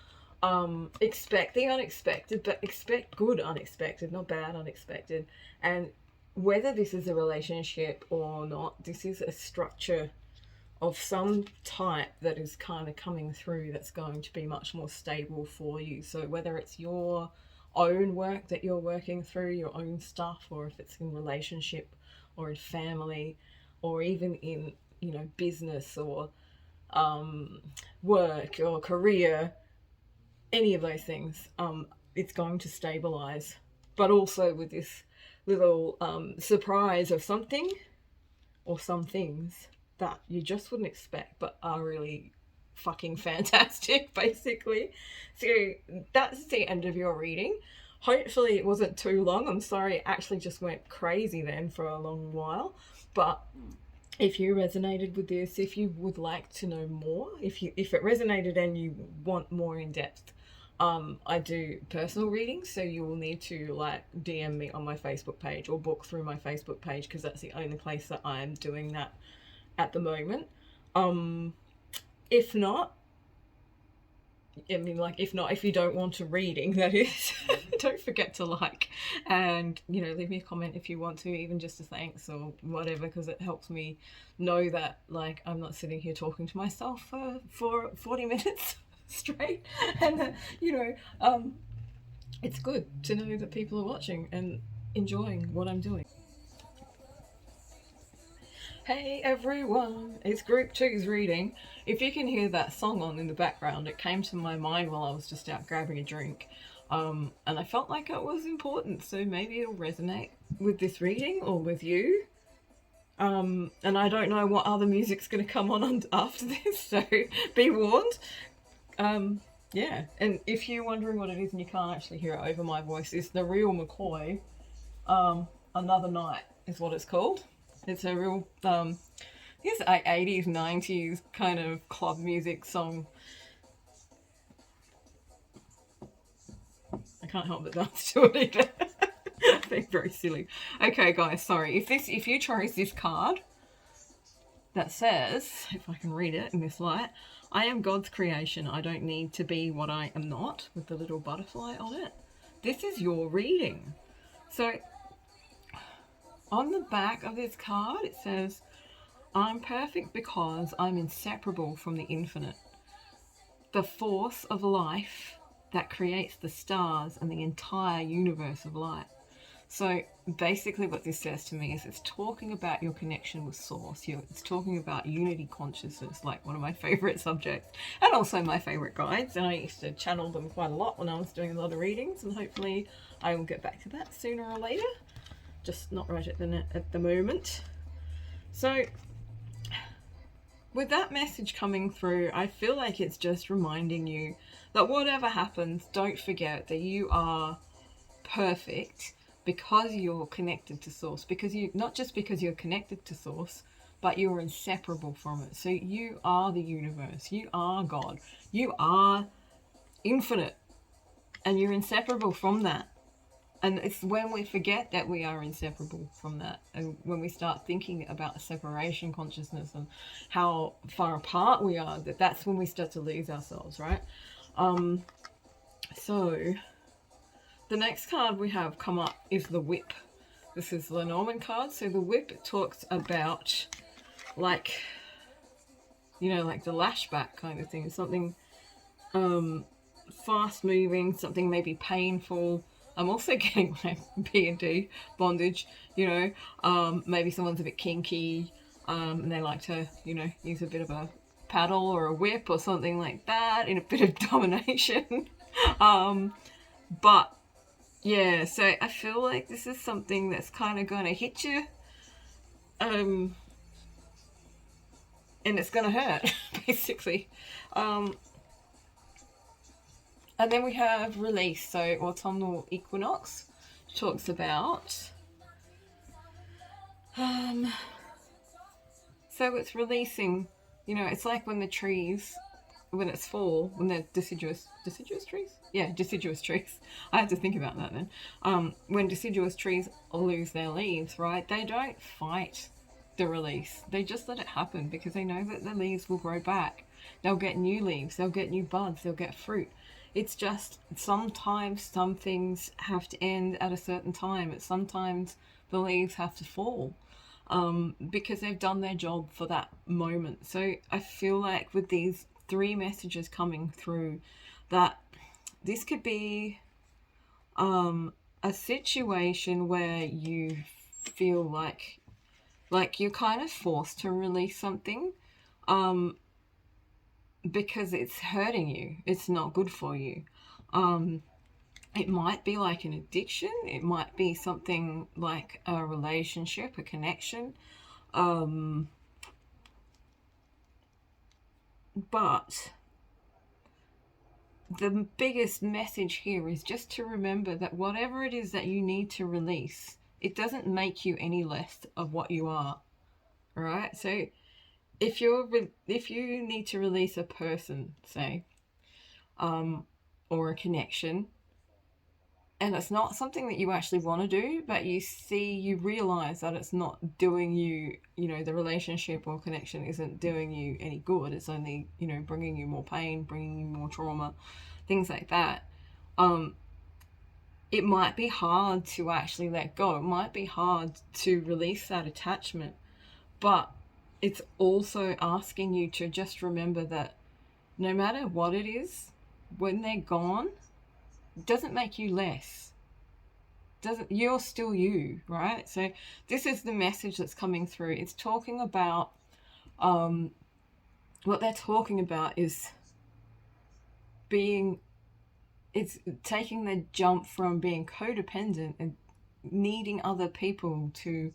Expect the unexpected, but expect good unexpected, not bad unexpected. And whether this is a relationship or not, this is a structure of some type that is kind of coming through that's going to be much more stable for you. So whether it's your own work that you're working through, your own stuff, or if it's in relationship or in family, or even in, business or work or career, any of those things, it's going to stabilize. But also with this little surprise of something or some things that you just wouldn't expect but are really fucking fantastic, basically. So that's the end of your reading. Hopefully it wasn't too long. I'm sorry, it actually just went crazy then for a long while. But if you resonated with this, if you would like to know more, if it resonated and you want more in depth, I do personal readings, so you will need to like DM me on my Facebook page or book through my Facebook page, because that's the only place that I'm doing that at the moment. If not, if you don't want a reading, that is, don't forget to like and, leave me a comment if you want to, even just a thanks or whatever, because it helps me know that, like, I'm not sitting here talking to myself for 40 minutes straight. And, it's good to know that people are watching and enjoying what I'm doing. Hey everyone, it's Group Two's reading. If you can hear that song on in the background, it came to my mind while I was just out grabbing a drink. And I felt like it was important, so maybe it'll resonate with this reading or with you. And I don't know what other music's going to come on after this, so be warned. Yeah, and if you're wondering what it is and you can't actually hear it over my voice, it's the real McCoy. Another Night is what it's called. It's a real, I guess, 80s, 90s kind of club music song. I can't help but dance to it either. They're very silly. Okay, guys, sorry. If you chose this card that says, if I can read it in this light, I am God's creation. I don't need to be what I am not, with the little butterfly on it. This is your reading. So on the back of this card, it says, I'm perfect because I'm inseparable from the infinite, the force of life that creates the stars and the entire universe of light. So basically what this says to me is it's talking about your connection with source. It's talking about unity consciousness, like one of my favorite subjects, and also my favorite guides. And I used to channel them quite a lot when I was doing a lot of readings, and hopefully I will get back to that sooner or later. Just not right at the moment. So with that message coming through, I feel like it's just reminding you that whatever happens, don't forget that you are perfect because you're connected to source. Because you, not just because you're connected to source, but you're inseparable from it. So you are the universe, you are God, you are infinite, and you're inseparable from that. And it's when we forget that we are inseparable from that, and when we start thinking about separation consciousness and how far apart we are, that's when we start to lose ourselves, right? So the next card we have come up is the Whip. This is the Lenormand card. So the Whip talks about, like, like the lashback kind of thing, something fast moving, something maybe painful. I'm also getting like B&D, bondage, maybe someone's a bit kinky, and they like to, use a bit of a paddle or a whip or something like that in a bit of domination. But yeah, so I feel like this is something that's kind of going to hit you, and it's going to hurt, basically. And then we have release. So autumnal equinox talks about um so it's releasing, it's like when the trees, when it's fall, when they're deciduous trees? Yeah, deciduous trees. I had to think about that then. When deciduous trees lose their leaves, right? They don't fight the release. They just let it happen because they know that the leaves will grow back. They'll get new leaves, they'll get new buds, they'll get fruit. It's just sometimes some things have to end at a certain time. It's sometimes the leaves have to fall because they've done their job for that moment. So I feel like with these three messages coming through, that this could be a situation where you feel like you're kind of forced to release something um, because it's hurting you. It's not good for you. It might be like an addiction. It might be something like a relationship, a connection. Um, but the biggest message here is just to remember that whatever it is that you need to release, it doesn't make you any less of what you are. All right. So if you need to release a person, say, um, or a connection, and it's not something that you actually want to do, but you realize that it's not doing you, the relationship or connection isn't doing you any good. It's only, bringing you more pain, bringing you more trauma, things like that. Um, it might be hard to actually let go. It might be hard to release that attachment, but it's also asking you to just remember that no matter what it is, when they're gone, it doesn't make you less. Doesn't You're still you, right? So this is the message that's coming through. It's talking about um, what they're talking about is being it's taking the jump from being codependent and needing other people to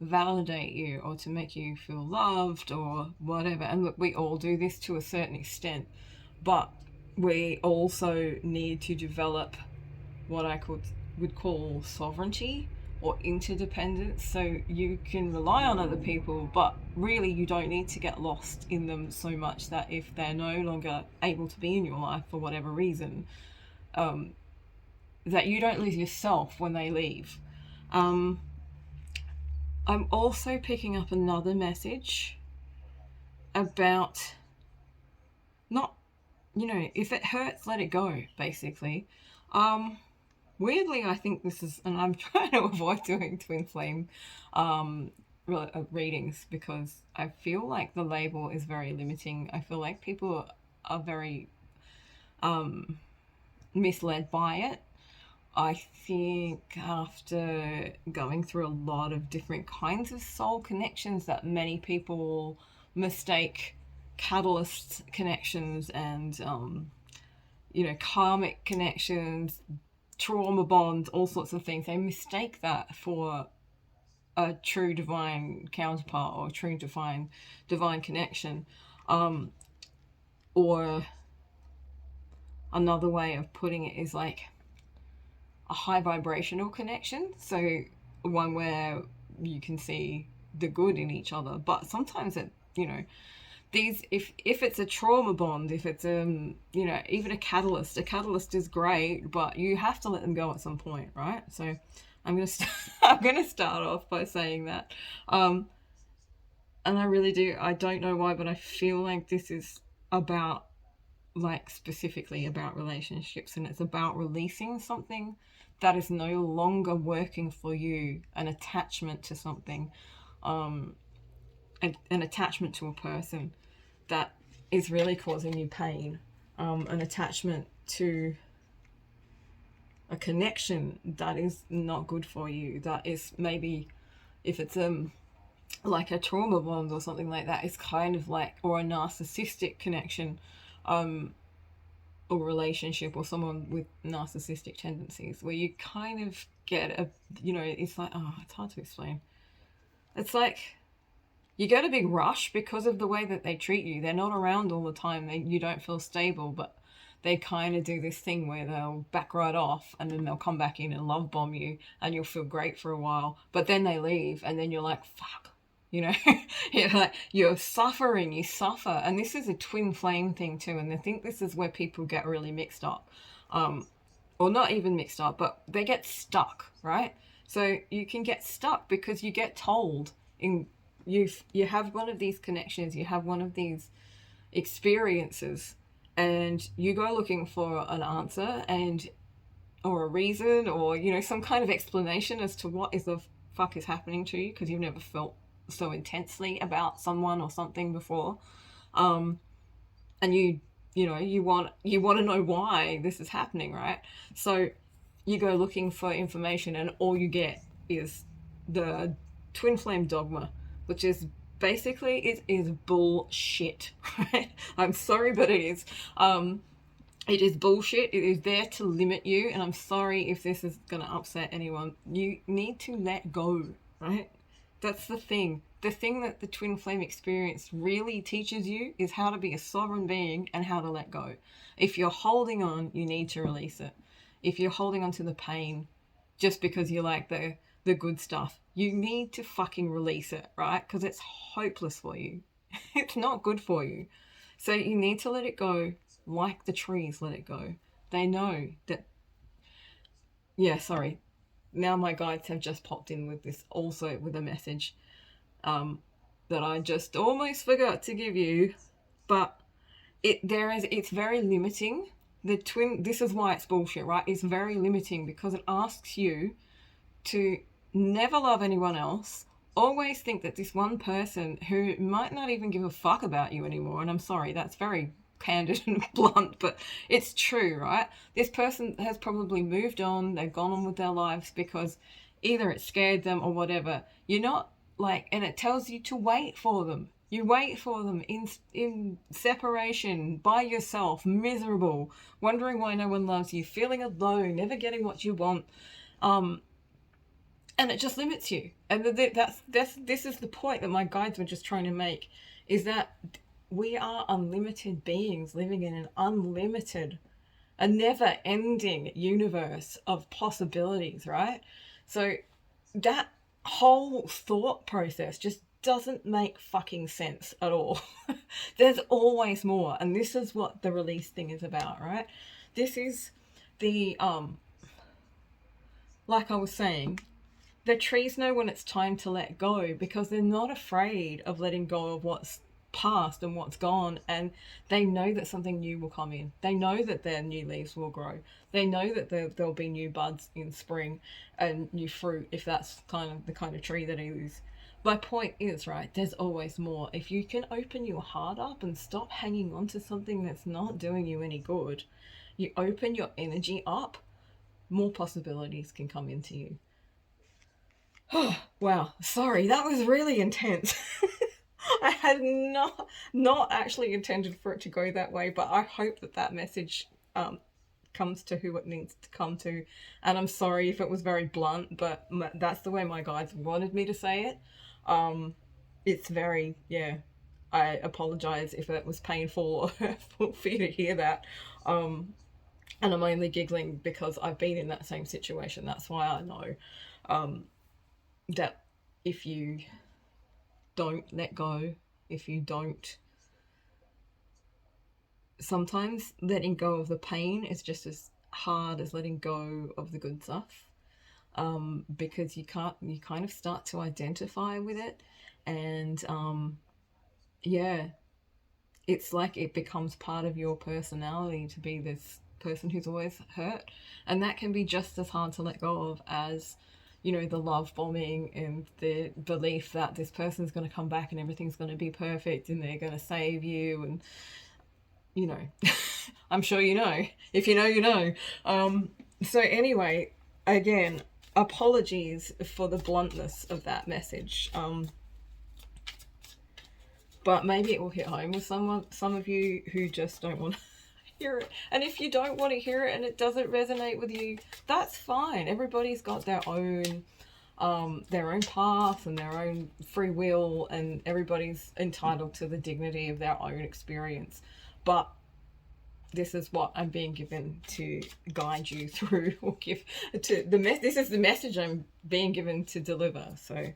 validate you or to make you feel loved or whatever. And look, we all do this to a certain extent, but we also need to develop what would call sovereignty or interdependence, so you can rely on other people, but really you don't need to get lost in them so much that if they're no longer able to be in your life for whatever reason, that you don't lose yourself when they leave. Um, I'm also picking up another message about not, if it hurts, let it go, basically. Weirdly, I think this is, and I'm trying to avoid doing twin flame readings because I feel like the label is very limiting. I feel like people are very misled by it. I think after going through a lot of different kinds of soul connections that many people mistake catalyst connections and, karmic connections, trauma bonds, all sorts of things, they mistake that for a true divine counterpart or true divine connection. Or another way of putting it is like a high vibrational connection. So one where you can see the good in each other. But sometimes these, if it's a trauma bond, if it's even a catalyst is great, but you have to let them go at some point, right? So I'm gonna start off by saying that, and I don't know why, but I feel like this is about, like, specifically about relationships, and it's about releasing something that is no longer working for you, an attachment to something, an attachment to a person that is really causing you pain, an attachment to a connection that is not good for you, that is maybe, if it's like a trauma bond or something like that, it's kind of like, or a narcissistic connection, or relationship, or someone with narcissistic tendencies, where you kind of get it's like, oh, it's hard to explain. It's like you get a big rush because of the way that they treat you. They're not around all the time. You don't feel stable, but they kind of do this thing where they'll back right off and then they'll come back in and love bomb you and you'll feel great for a while, but then they leave and then you're like, fuck, you know. You're like, you're suffering, you suffer. And this is a twin flame thing too, and I think this is where people get really mixed up, or not even mixed up, but they get stuck, right? So you can get stuck because you get told in you have one of these connections, you have one of these experiences, and you go looking for an answer and or a reason, or you know, some kind of explanation as to what is the fuck is happening to you, because you've never felt so intensely about someone or something before, and you know, you want to know why this is happening, right? So you go looking for information and all you get is the twin flame dogma, which is basically, it is bullshit. Right? I'm sorry, but it is. It is bullshit. It is there to limit you, and I'm sorry if this is going to upset anyone. You need to let go, right? That's the thing. The thing that the twin flame experience really teaches you is how to be a sovereign being and how to let go. If you're holding on, you need to release it. If you're holding on to the pain just because you like the good stuff, you need to fucking release it, right? Because it's hopeless for you. It's not good for you. So you need to let it go, like the trees let it go. They know that, yeah, sorry. Now my guides have just popped in with this, also with a message that I just almost forgot to give you, but it's very limiting. This is why it's bullshit, right? It's very limiting because it asks you to never love anyone else, always think that this one person who might not even give a fuck about you anymore, and I'm sorry, that's very candid and blunt, but it's true, right? This person has probably moved on, they've gone on with their lives because either it scared them or whatever. You're not like, and it tells you to wait for them. You wait for them in separation, by yourself, miserable, wondering why no one loves you, feeling alone, never getting what you want, and it just limits you. And this is the point that my guides were just trying to make, is that we are unlimited beings living in an unlimited, a never-ending universe of possibilities, right? So that whole thought process just doesn't make fucking sense at all. There's always more, and this is what the release thing is about, right? This is the like I was saying, the trees know when it's time to let go because they're not afraid of letting go of what's past and what's gone, and they know that something new will come in. They know that their new leaves will grow. They know that there'll be new buds in spring and new fruit, if that's kind of the kind of tree that it is. My point is, right, there's always more. If you can open your heart up and stop hanging on to something that's not doing you any good, you open your energy up, more possibilities can come into you. Oh, wow, sorry, that was really intense. I had not actually intended for it to go that way, but I hope that message comes to who it needs to come to. And I'm sorry if it was very blunt, but that's the way my guides wanted me to say it. It's very, yeah, I apologize if it was painful or hurtful for you to hear that. And I'm only giggling because I've been in that same situation. That's why I know that if you don't let go, if you don't, sometimes letting go of the pain is just as hard as letting go of the good stuff, because you kind of start to identify with it, and yeah, it's like it becomes part of your personality to be this person who's always hurt, and that can be just as hard to let go of as, you know, the love bombing and the belief that this person's going to come back and everything's going to be perfect and they're going to save you, and you know, I'm sure you know. If you know, you know. So anyway, again, apologies for the bluntness of that message. But maybe it will hit home with some of you who just don't want to hear it. And if you don't want to hear it and it doesn't resonate with you, that's fine. Everybody's got their own path and their own free will, and everybody's entitled to the dignity of their own experience. But this is what I'm being given to guide you through, or give to the this is the message I'm being given to deliver. So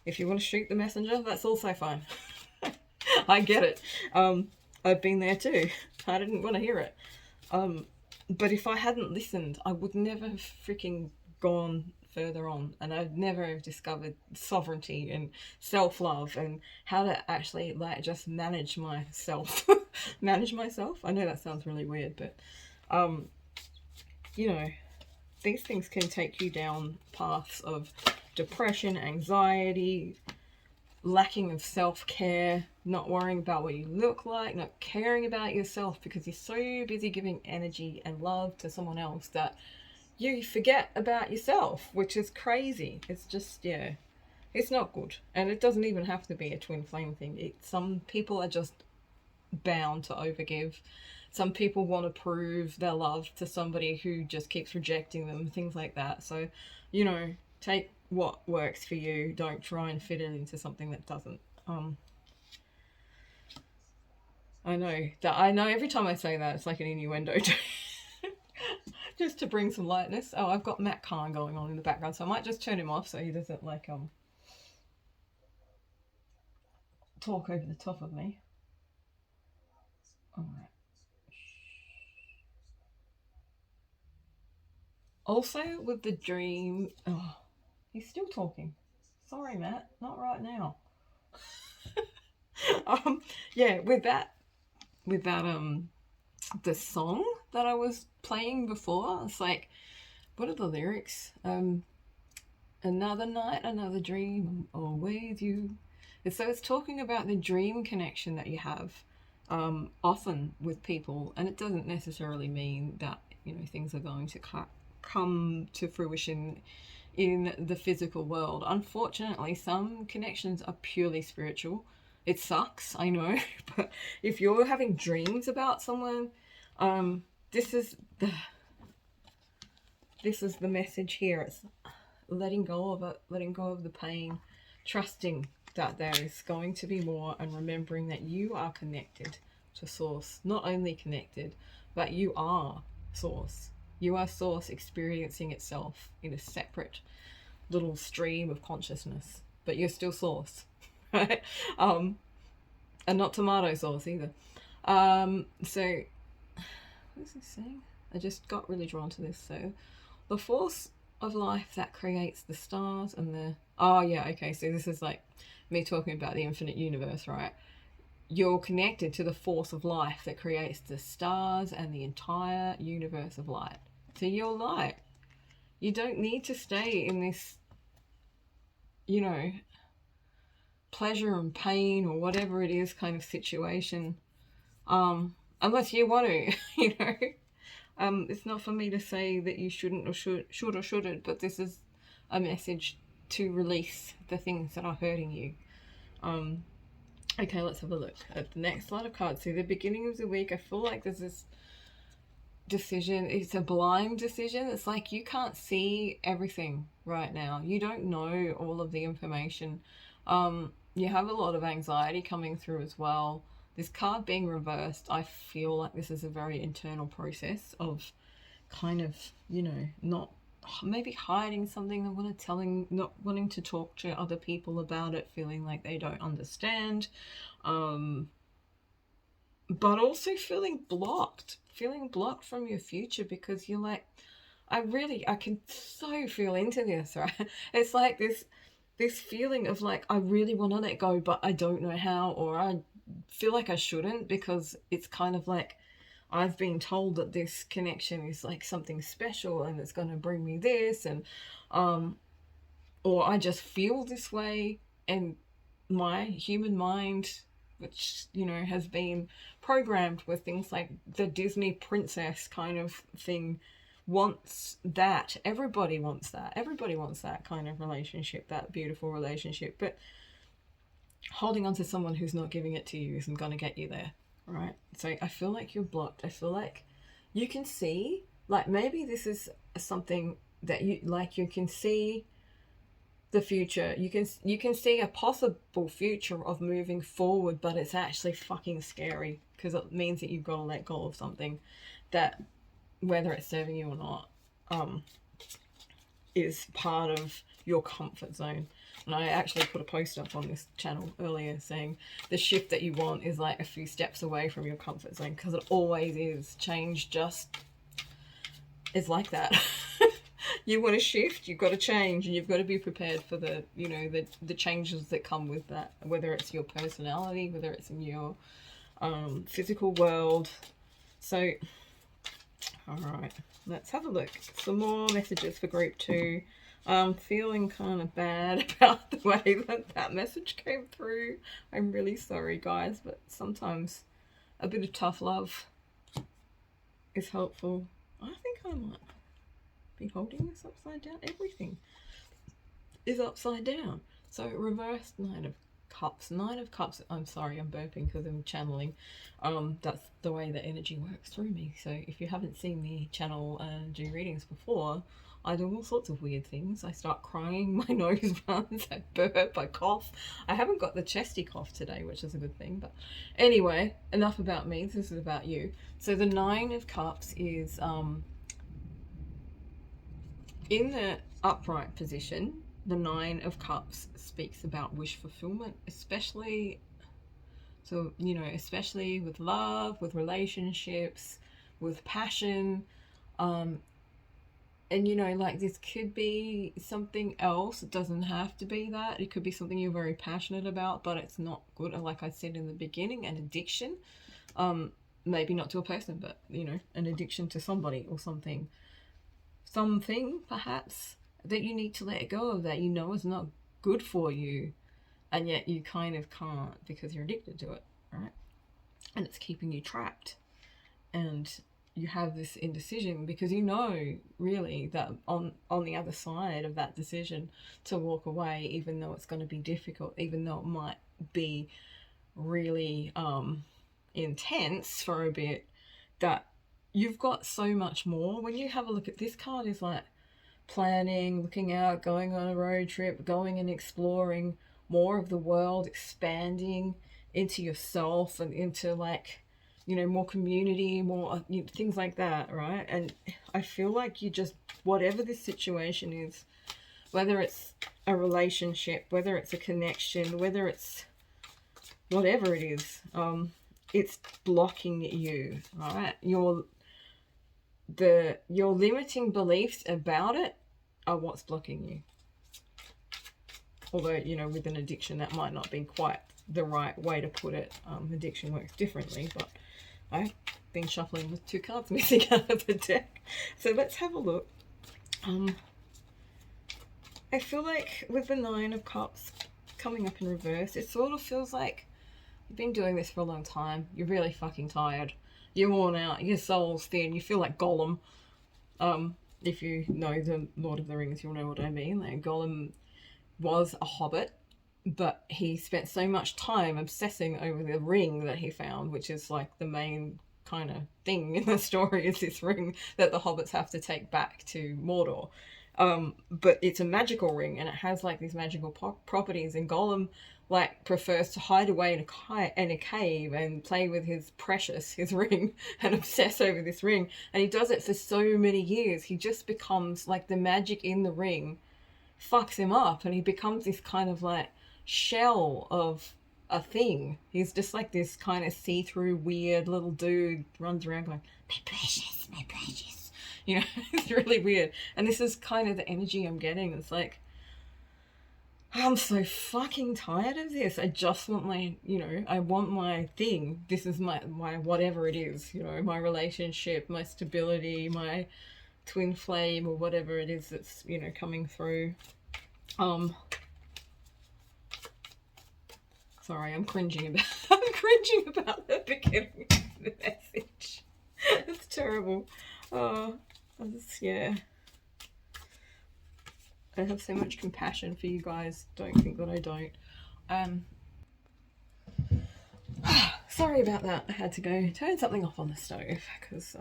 if you want to shoot the messenger, that's also fine. I get it. I've been there too. I didn't want to hear it. But if I hadn't listened, I would never have freaking gone further on, and I'd never have discovered sovereignty and self-love and how to actually like just manage myself. Manage myself. I know that sounds really weird, but you know, these things can take you down paths of depression, anxiety, lacking of self-care, not worrying about what you look like, not caring about yourself because you're so busy giving energy and love to someone else that you forget about yourself, which is crazy. It's just, yeah, it's not good. And it doesn't even have to be a twin flame thing. Some people are just bound to overgive. Some people want to prove their love to somebody who just keeps rejecting them, things like that. So, you know, take what works for you. Don't try and fit it into something that doesn't. I know every time I say that, it's like an innuendo. Just to bring some lightness. Oh, I've got Matt Kahn going on in the background, so I might just turn him off so he doesn't like talk over the top of me. Alright. Also with the dream, oh, he's still talking. Sorry, Matt, not right now. Yeah, with that the song that I was playing before, it's like, what are the lyrics? Another night, another dream, I'm always you. And so it's talking about the dream connection that you have often with people, and it doesn't necessarily mean that, you know, things are going to come to fruition in the physical world. Unfortunately, some connections are purely spiritual. It sucks, I know, but if you're having dreams about someone, this is the message here. It's letting go of it, letting go of the pain, trusting that there is going to be more, and remembering that you are connected to Source. Not only connected, but you are Source. You are Source experiencing itself in a separate little stream of consciousness, but you're still Source, right? And not tomato sauce either. So, what is this saying? I just got really drawn to this. So, the force of life that creates the stars and the... Oh, yeah, okay, so this is like me talking about the infinite universe, right? You're connected to the force of life that creates the stars and the entire universe of light. So you're light. You don't need to stay in this, you know, pleasure and pain or whatever it is kind of situation, unless you want to, you know. It's not for me to say that you shouldn't or should or shouldn't, but this is a message to release the things that are hurting you. Okay, let's have a look at the next lot of cards. So the beginning of the week, I feel like there's this decision. It's a blind decision. It's like you can't see everything right now. You don't know all of the information. You have a lot of anxiety coming through as well. This card being reversed, I feel like this is a very internal process of kind of, you know, not maybe hiding something, not wanting to talk to other people about it, feeling like they don't understand, but also feeling blocked from your future, because you're like, I can so feel into this, right? It's like this feeling of like, I really want to let go, but I don't know how, or I feel like I shouldn't, because it's kind of like I've been told that this connection is like something special and it's going to bring me this, and or I just feel this way, and my human mind, which, you know, has been programmed with things like the Disney princess kind of thing, wants that. Everybody wants that kind of relationship, that beautiful relationship, but holding on to someone who's not giving it to you isn't going to get you there, right? So I feel like you're blocked. I feel like you can see, like, maybe this is something that you can see the future. You can see a possible future of moving forward, but it's actually fucking scary because it means that you've got to let go of something that, whether it's serving you or not, is part of your comfort zone. And I actually put a post up on this channel earlier saying the shift that you want is like a few steps away from your comfort zone, because it always is. Change just is like that. You want to shift, you've got to change, and you've got to be prepared for the, you know, the changes that come with that, whether it's your personality, whether it's in your physical world. So, all right, let's have a look. Some more messages for group 2. I'm feeling kind of bad about the way that message came through. I'm really sorry, guys, but sometimes a bit of tough love is helpful. I think I might be holding this upside down. Everything is upside down. So reversed Knight of Cups. Knight of Cups. I'm sorry, I'm burping because I'm channeling. That's the way the energy works through me. So if you haven't seen me channel and do readings before, I do all sorts of weird things. I start crying, my nose runs, I burp, I cough. I haven't got the chesty cough today, which is a good thing. But anyway, enough about me. This is about you. So the 9 of Cups is in the upright position. The 9 of Cups speaks about wish fulfillment, especially, so, you know, especially with love, with relationships, with passion. And, you know, like, this could be something else. It doesn't have to be that. It could be something you're very passionate about, but it's not good. Like I said in the beginning, an addiction. Maybe not to a person, but, you know, an addiction to somebody or something. Something, perhaps, that you need to let go of, that you know is not good for you, and yet you kind of can't because you're addicted to it, right? And it's keeping you trapped. And you have this indecision because you know, really, that on the other side of that decision to walk away, even though it's going to be difficult, even though it might be really intense for a bit, that you've got so much more. When you have a look at this card, is like planning, looking out, going on a road trip, going and exploring more of the world, expanding into yourself and into, like, you know, more community, more things like that, right? And I feel like you just, whatever this situation is, whether it's a relationship, whether it's a connection, whether it's whatever it is, it's blocking you, right? Your limiting beliefs about it are what's blocking you. Although, you know, with an addiction, that might not be quite the right way to put it. Addiction works differently, but I've been shuffling with 2 cards missing out of the deck. So let's have a look. I feel like with the 9 of Cups coming up in reverse, it sort of feels like you've been doing this for a long time. You're really fucking tired. You're worn out. Your soul's thin. You feel like Gollum. If you know the Lord of the Rings, you'll know what I mean. Like, Gollum was a hobbit, but he spent so much time obsessing over the ring that he found, which is like the main kind of thing in the story, is this ring that the hobbits have to take back to Mordor. But it's a magical ring, and it has like these magical properties, and Gollum like prefers to hide away in a cave and play with his ring, and obsess over this ring. And he does it for so many years. He just becomes like, the magic in the ring fucks him up, and he becomes this kind of like shell of a thing. He's just like this kind of see-through weird little dude, runs around going, my precious, my precious, you know. It's really weird. And this is kind of the energy I'm getting. It's like, I'm so fucking tired of this. I just want my, you know, I want my thing. This is my whatever it is, you know, my relationship, my stability, my twin flame, or whatever it is that's, you know, coming through. Sorry, I'm cringing about the beginning of the message. It's terrible. Yeah. I have so much compassion for you guys. Don't think that I don't. Sorry about that. I had to go turn something off on the stove because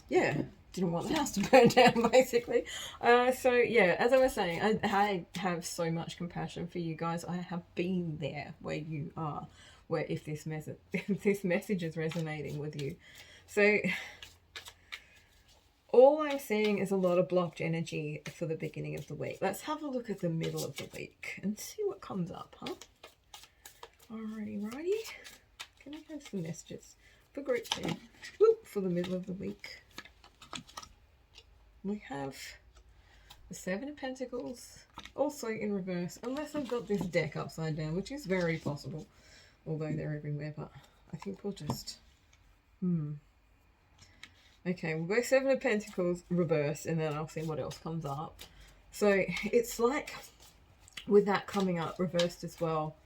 yeah. didn't want the house to burn down, basically. So yeah, as I was saying, I have so much compassion for you guys. I have been there where you are, where if this message is resonating with you. So all I'm seeing is a lot of blocked energy for the beginning of the week. Let's have a look at the middle of the week and see what comes up, huh? Alrighty, righty. Can I have some messages for group 2? Whoop, for the middle of the week. We have the 7 of Pentacles, also in reverse, unless I've got this deck upside down, which is very possible, although they're everywhere, but I think we'll just... Okay, we'll go 7 of Pentacles reverse, and then I'll see what else comes up. So it's like, with that coming up reversed as well,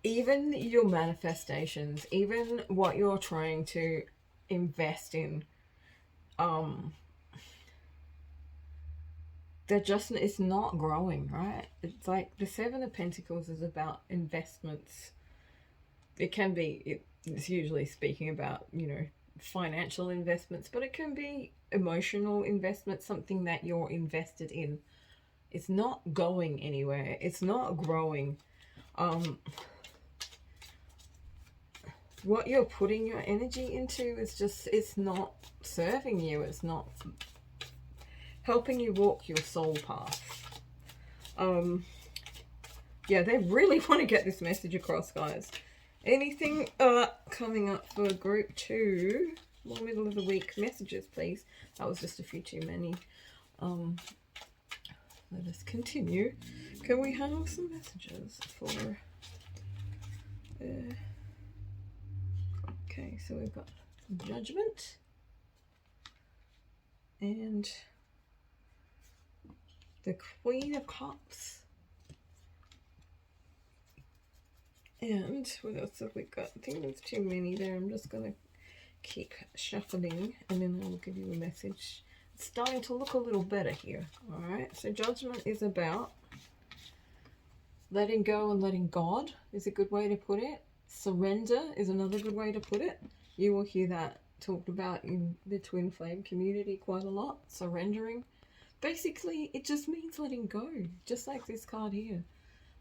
even your manifestations, even what you're trying to invest in, it's not growing, right? It's like the 7 of Pentacles is about investments. It can be, it's usually speaking about, you know, financial investments, but it can be emotional investments, something that you're invested in. It's not going anywhere. It's not growing. What you're putting your energy into is just, it's not serving you. It's not helping you walk your soul path. Yeah, they really want to get this message across, guys. Anything coming up for group 2? More middle of the week messages, please. That was just a few too many. Let us continue. Can we have some messages for... okay, so we've got Judgment. And the Queen of Cups. And what else have we got? I think there's too many there. I'm just going to keep shuffling and then I'll give you a message. It's starting to look a little better here. Alright, so Judgment is about letting go and letting God is a good way to put it. Surrender is another good way to put it. You will hear that talked about in the twin flame community quite a lot. Surrendering. Basically, it just means letting go. Just like this card here.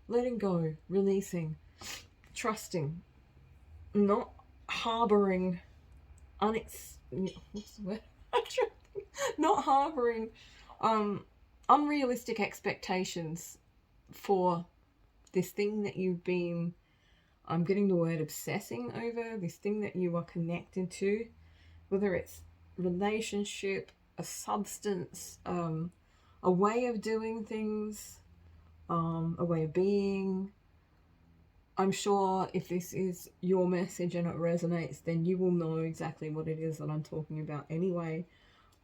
Letting go, releasing, trusting, not harboring what's the word? Not harboring unrealistic expectations for this thing that you've been, I'm getting the word obsessing over, this thing that you are connected to, whether it's relationship, a substance, a way of doing things, a way of being. I'm sure if this is your message and it resonates, then you will know exactly what it is that I'm talking about anyway.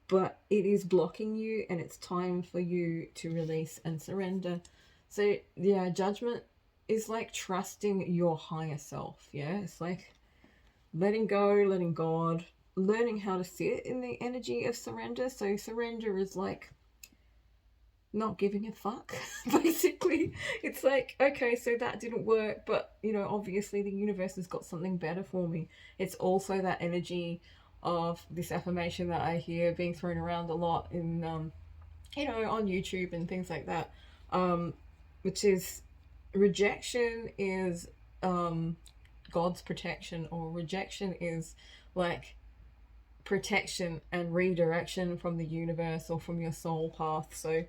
But it is blocking you and it's time for you to release and surrender. So yeah, Judgment is like trusting your higher self. Yeah, it's like letting go, letting God, learning how to sit in the energy of surrender. So surrender is like not giving a fuck, basically. It's like, okay, so that didn't work, but, you know, obviously the universe has got something better for me. It's also that energy of this affirmation that I hear being thrown around a lot in, you know, on YouTube and things like that, which is rejection is God's protection, or rejection is like protection and redirection from the universe or from your soul path. So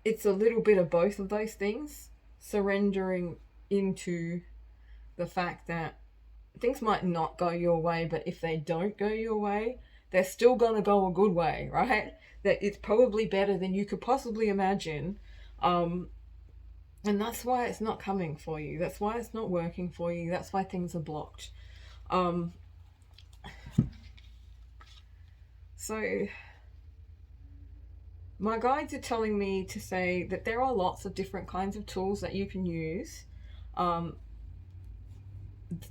it's a little bit of both of those things, surrendering into the fact that things might not go your way, but if they don't go your way, they're still going to go a good way, right? That it's probably better than you could possibly imagine. And that's why it's not coming for you. That's why it's not working for you. That's why things are blocked. So my guides are telling me to say that there are lots of different kinds of tools that you can use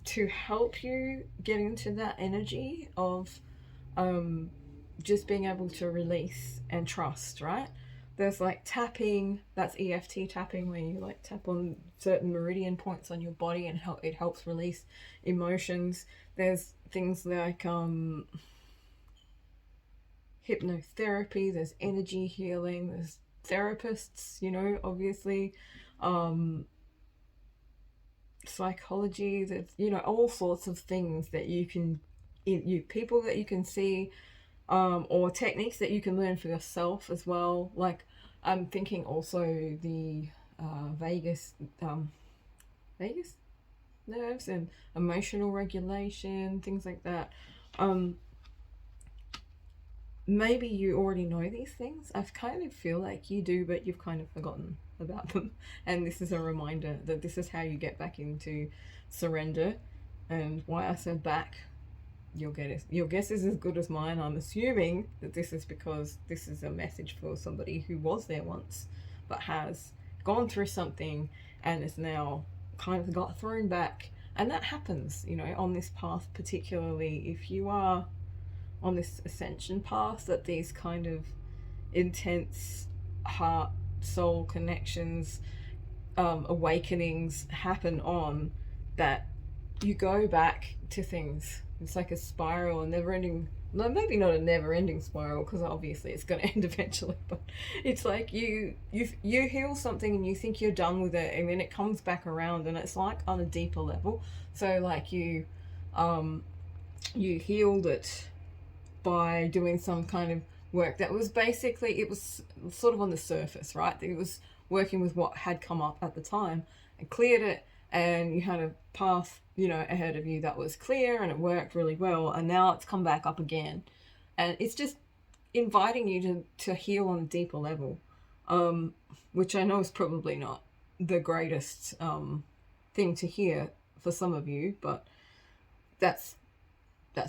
to help you get into that energy of just being able to release and trust, right? There's like tapping, that's EFT tapping, where you like tap on certain meridian points on your body and it helps release emotions. There's things like hypnotherapy, there's energy healing, there's therapists, you know, obviously, um, psychology, there's, you know, all sorts of things that you can, you people that you can see, or techniques that you can learn for yourself as well. Like, I'm thinking also the vagus, vagus nerves and emotional regulation, things like that. Um, Maybe you already know these things. I kind of feel like you do, but you've kind of forgotten about them. And this is a reminder that this is how you get back into surrender. And why I said back, your guess is as good as mine. I'm assuming that this is because this is a message for somebody who was there once, but has gone through something and is now kind of got thrown back. And that happens, you know, on this path, particularly if you are on this ascension path, that these kind of intense heart soul connections, awakenings happen on, that you go back to things. It's like a spiral, a never ending, no, maybe not a never ending spiral, because obviously it's going to end eventually, but it's like you heal something and you think you're done with it, and then it comes back around, and it's like on a deeper level. So like you healed it by doing some kind of work that was basically, it was sort of on the surface, right? It was working with what had come up at the time and cleared it, and you had a path, you know, ahead of you that was clear and it worked really well, and now it's come back up again, and it's just inviting you to heal on a deeper level, which I know is probably not the greatest thing to hear for some of you, but that's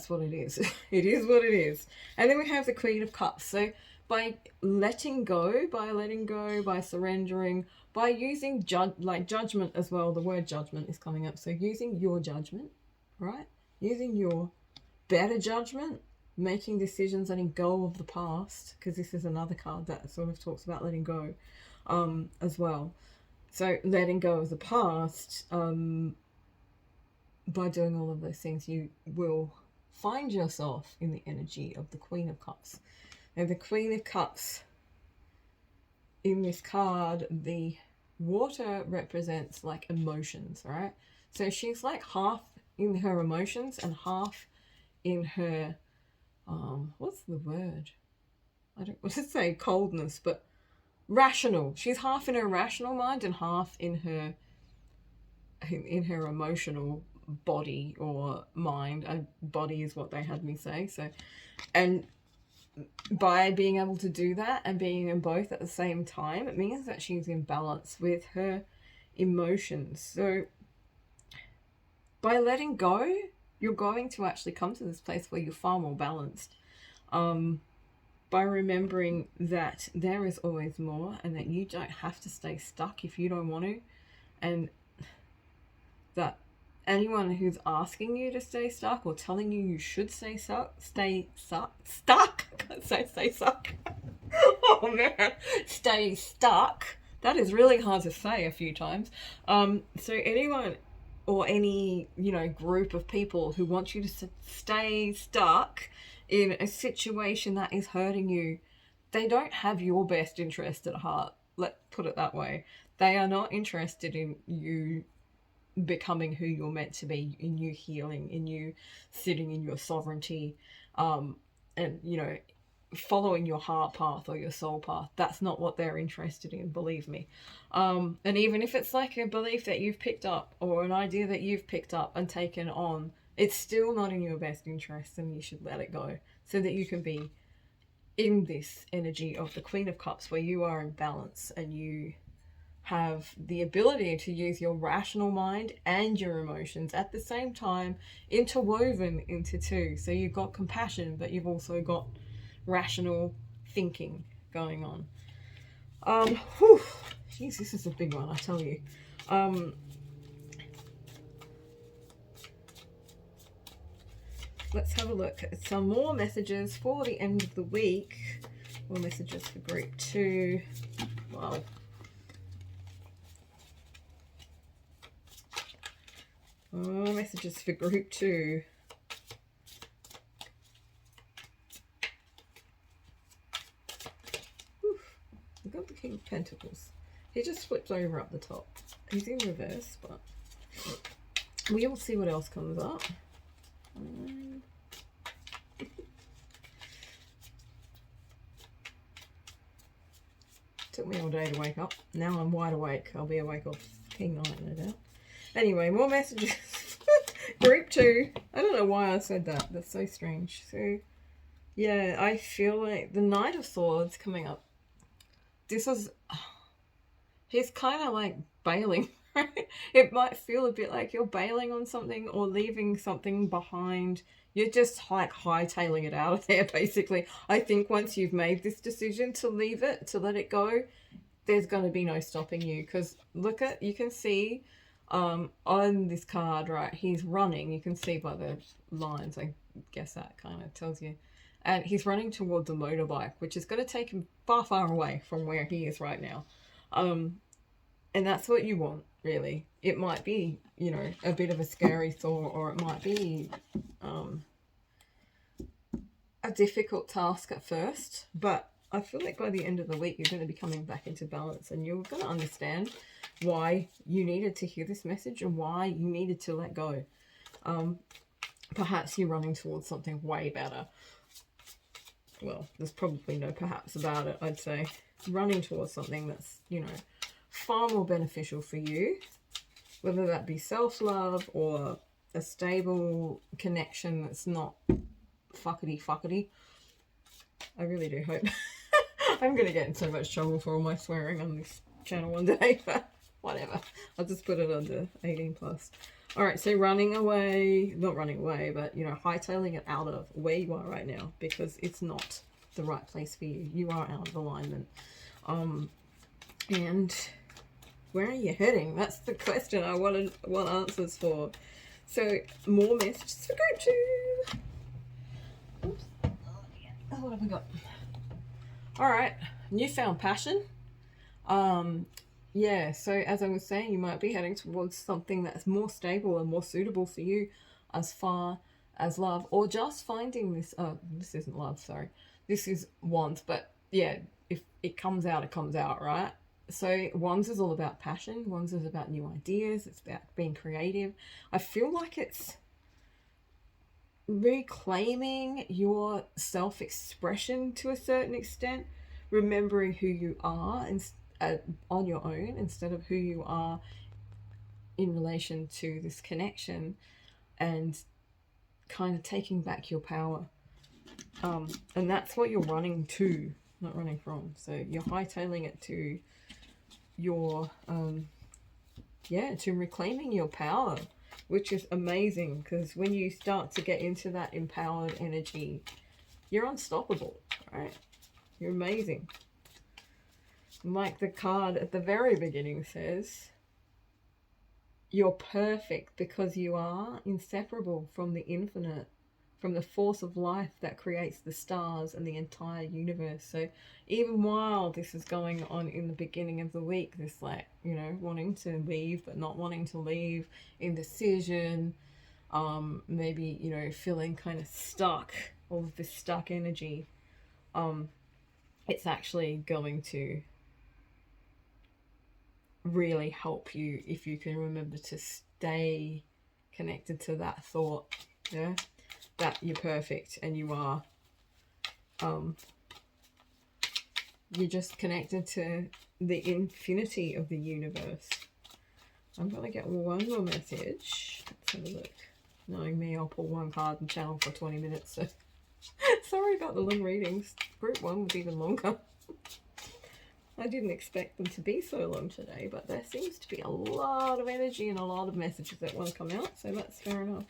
what it is. It is what it is. And then we have the Queen of Cups. So by letting go, by surrendering, by using judgment as well. The word judgment is coming up. So using your judgment, right? Using your better judgment, making decisions, letting go of the past, because this is another card that sort of talks about letting go as well. So letting go of the past, by doing all of those things, you will find yourself in the energy of the Queen of Cups. Now, the Queen of Cups, in this card, the water represents like emotions, right? So she's like half in her emotions and half in her, what's the word? I don't want to say coldness, but rational. She's half in her rational mind and half in her emotional body or mind. Body is what they had me say. So, and by being able to do that and being in both at the same time, it means that she's in balance with her emotions. So by letting go, you're going to actually come to this place where you're far more balanced, by remembering that there is always more, and that you don't have to stay stuck if you don't want to, and that anyone who's asking you to stay stuck or telling you should stay stuck. I can't say stay stuck. Oh man, stay stuck. That is really hard to say a few times. So anyone or any, you know, group of people who want you to stay stuck in a situation that is hurting you, they don't have your best interest at heart. Let's put it that way. They are not interested in you becoming who you're meant to be, in you healing, in you sitting in your sovereignty, and, you know, following your heart path or your soul path. That's not what they're interested in, believe me. And even if it's like a belief that you've picked up or an idea that you've picked up and taken on, it's still not in your best interest, and you should let it go so that you can be in this energy of the Queen of Cups, where you are in balance and you have the ability to use your rational mind and your emotions at the same time, interwoven into two. So you've got compassion, but you've also got rational thinking going on. Jeez, this is a big one, I tell you. Let's have a look at some more messages for the end of the week. More messages for group 2. Wow. Oh, messages for group 2. We've got the King of Pentacles. He just flips over up the top. He's in reverse, but we'll see what else comes up. Took me all day to wake up. Now I'm wide awake. I'll be awake off King Knight, no doubt. Anyway, more messages. Group 2. I don't know why I said that. That's so strange. So, yeah, I feel like the Knight of Swords coming up. This is... He's kind of like bailing, right? It might feel a bit like you're bailing on something or leaving something behind. You're just like hightailing it out of there, basically. I think once you've made this decision to leave it, to let it go, there's going to be no stopping you. Because look at, you can see on this card, right, he's running. You can see by the lines, I guess that kind of tells you. And he's running towards a motorbike, which is going to take him far, far away from where he is right now. And that's what you want, really. It might be, you know, a bit of a scary thought, or it might be a difficult task at first, but I feel like by the end of the week, you're going to be coming back into balance, and you're going to understand why you needed to hear this message and why you needed to let go. Perhaps you're running towards something way better. Well, there's probably no perhaps about it, I'd say. Running towards something that's, you know, far more beneficial for you, whether that be self-love or a stable connection that's not fuckety. I really do hope. I'm going to get in so much trouble for all my swearing on this channel one day, but whatever. I'll just put it under 18 plus. Alright, so running away, not running away, but, you know, hightailing it out of where you are right now, because it's not the right place for you. You are out of alignment. And where are you heading? That's the question I want answers for. So, more messages for group 2. Oops. Oh, what have we got? Alright, newfound passion. Yeah, so as I was saying, you might be heading towards something that's more stable and more suitable for you as far as love, or just finding this, this isn't love, sorry. This is wands, but yeah, if it comes out, it comes out, right? So wands is all about passion. Wands is about new ideas. It's about being creative. I feel like it's reclaiming your self-expression to a certain extent, remembering who you are and on your own instead of who you are in relation to this connection, and kind of taking back your power. And that's what you're running to, not running from. So you're hightailing it to your, to reclaiming your power, which is amazing, because when you start to get into that empowered energy, you're unstoppable, right? You're amazing. Like the card at the very beginning says, you're perfect because you are inseparable from the infinite, from the force of life that creates the stars and the entire universe. So even while this is going on in the beginning of the week, this, like, you know, wanting to leave but not wanting to leave, indecision, maybe, you know, feeling kind of stuck, all of this stuck energy, it's actually going to really help you if you can remember to stay connected to that thought, yeah, that you're perfect and you are, you're just connected to the infinity of the universe. I'm gonna get one more message. Let's have a look. Knowing me, I'll pull one card and channel for 20 minutes, so sorry about the long readings. Group 1 was even longer. I didn't expect them to be so long today, but there seems to be a lot of energy and a lot of messages that want to come out, so that's fair enough.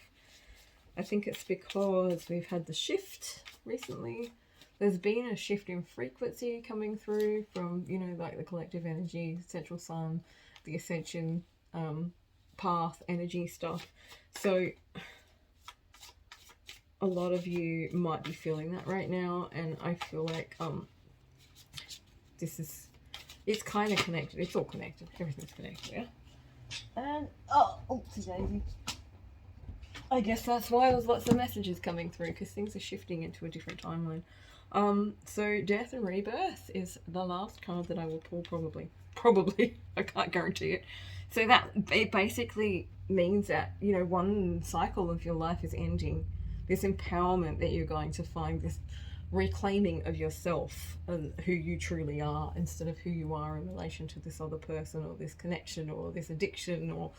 I think it's because we've had the shift recently. There's been a shift in frequency coming through from, you know, like the collective energy, central sun, the ascension, path, energy stuff. So a lot of you might be feeling that right now, and I feel like this is, it's kind of connected. It's all connected. Everything's connected, yeah? And, oopsie daisy. I guess that's why there's lots of messages coming through, because things are shifting into a different timeline. So death and rebirth is the last card that I will pull, probably. I can't guarantee it. So that it basically means that, you know, one cycle of your life is ending. This empowerment that you're going to find, this reclaiming of yourself and who you truly are, instead of who you are in relation to this other person or this connection or this addiction or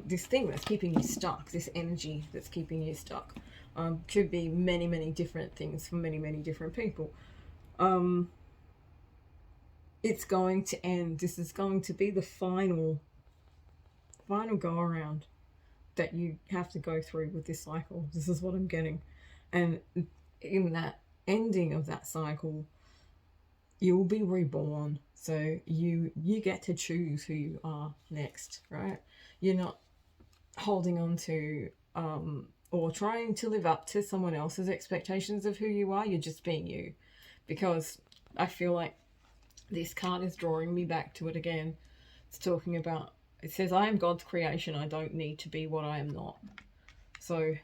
this thing that's keeping you stuck, this energy that's keeping you stuck. Could be many, many different things for many, many different people. It's going to end. This is going to be the final go around that you have to go through with this cycle. This is what I'm getting. And in that ending of that cycle, you will be reborn. So you get to choose who you are next, right? You're not holding on to or trying to live up to someone else's expectations of who you are. You're just being you. Because I feel like this card is drawing me back to it again. It's talking about, it says, I am God's creation. I don't need to be what I am not. So,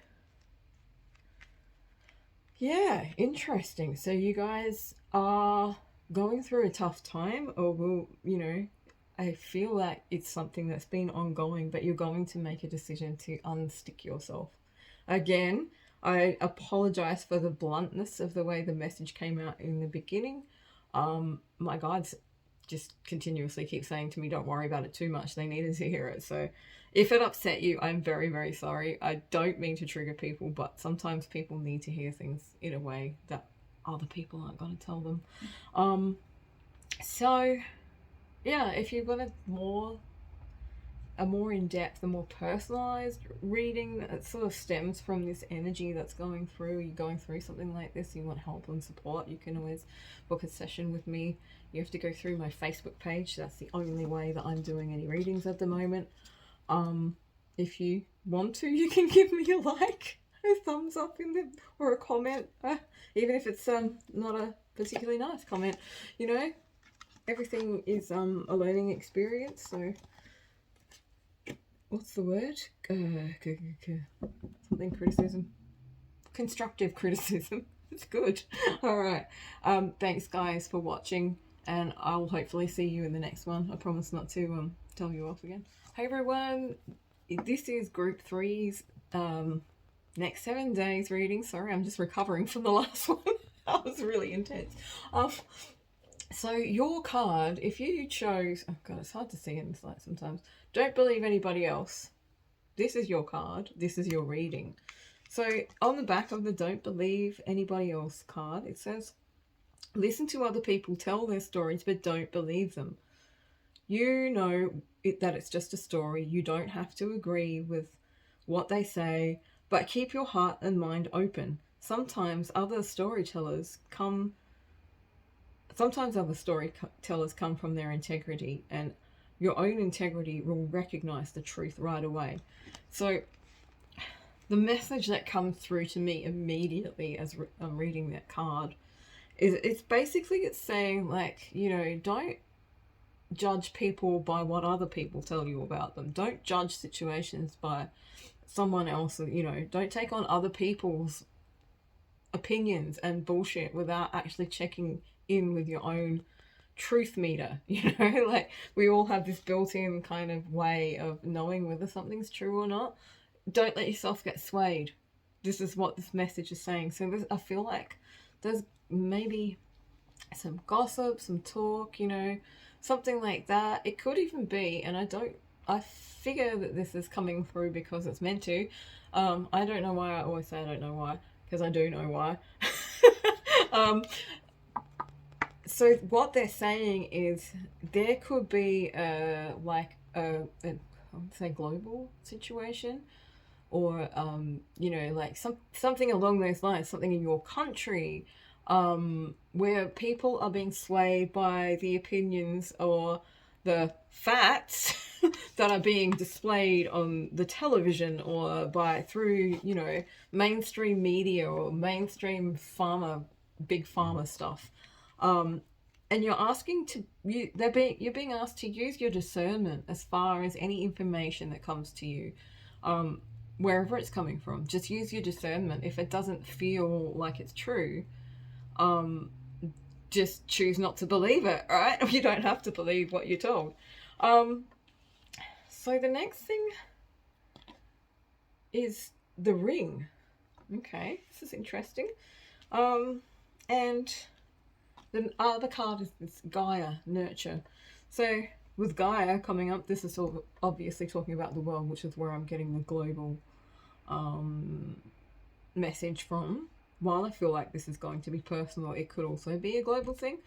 yeah, interesting. So you guys are going through a tough time, or will, you know, I feel like it's something that's been ongoing, but you're going to make a decision to unstick yourself. Again, I apologize for the bluntness of the way the message came out in the beginning. My guides just continuously keep saying to me, don't worry about it too much. They needed to hear it. So if it upset you, I'm very, very sorry. I don't mean to trigger people, but sometimes people need to hear things in a way that other people aren't going to tell them. So yeah, if you want a more in-depth, a more personalized reading that sort of stems from this energy that's going through, you're going through something like this, you want help and support, you can always book a session with me. You have to go through my Facebook page. That's the only way that I'm doing any readings at the moment. If you want to, you can give me a like, a thumbs up or a comment, even if it's not a particularly nice comment. You know, everything is a learning experience. So what's the word? Something criticism. Constructive criticism. It's good. All right. Thanks, guys, for watching, and I'll hopefully see you in the next one. I promise not to tell you off again. Hey, everyone. This is Group 3's next 7 days reading. Sorry, I'm just recovering from the last one. That was really intense. So your card, if you chose... Oh, God, it's hard to see in this light sometimes. Don't believe anybody else. This is your card. This is your reading. So on the back of the Don't Believe Anybody Else card, it says, listen to other people tell their stories, but don't believe them. You know that it's just a story. You don't have to agree with what they say, but keep your heart and mind open. Sometimes other storytellers come from their integrity, and your own integrity will recognize the truth right away. So the message that comes through to me immediately as I'm reading that card is it's saying, like, you know, don't judge people by what other people tell you about them. Don't judge situations by someone else. You know, don't take on other people's opinions and bullshit without actually checking in with your own truth meter. You know, like, we all have this built-in kind of way of knowing whether something's true or not. Don't let yourself get swayed. This is what this message is saying. So I feel like there's maybe some gossip, some talk, you know, something like that. It could even be, and I figure that this is coming through because it's meant to. I don't know why I always say I don't know why, because I do know why. So what they're saying is there could be I would say global situation, or you know, like something along those lines, something in your country, where people are being swayed by the opinions or the facts that are being displayed on the television, or through, you know, mainstream media or mainstream big pharma stuff. And you're being asked to use your discernment as far as any information that comes to you, wherever it's coming from. Just use your discernment. If it doesn't feel like it's true, just choose not to believe it, right? You don't have to believe what you're told. Um, so the next thing is the ring. Okay, this is interesting. And the other card is this Gaia, nurture. So with Gaia coming up, this is obviously talking about the world, which is where I'm getting the global message from. While I feel like this is going to be personal, it could also be a global thing.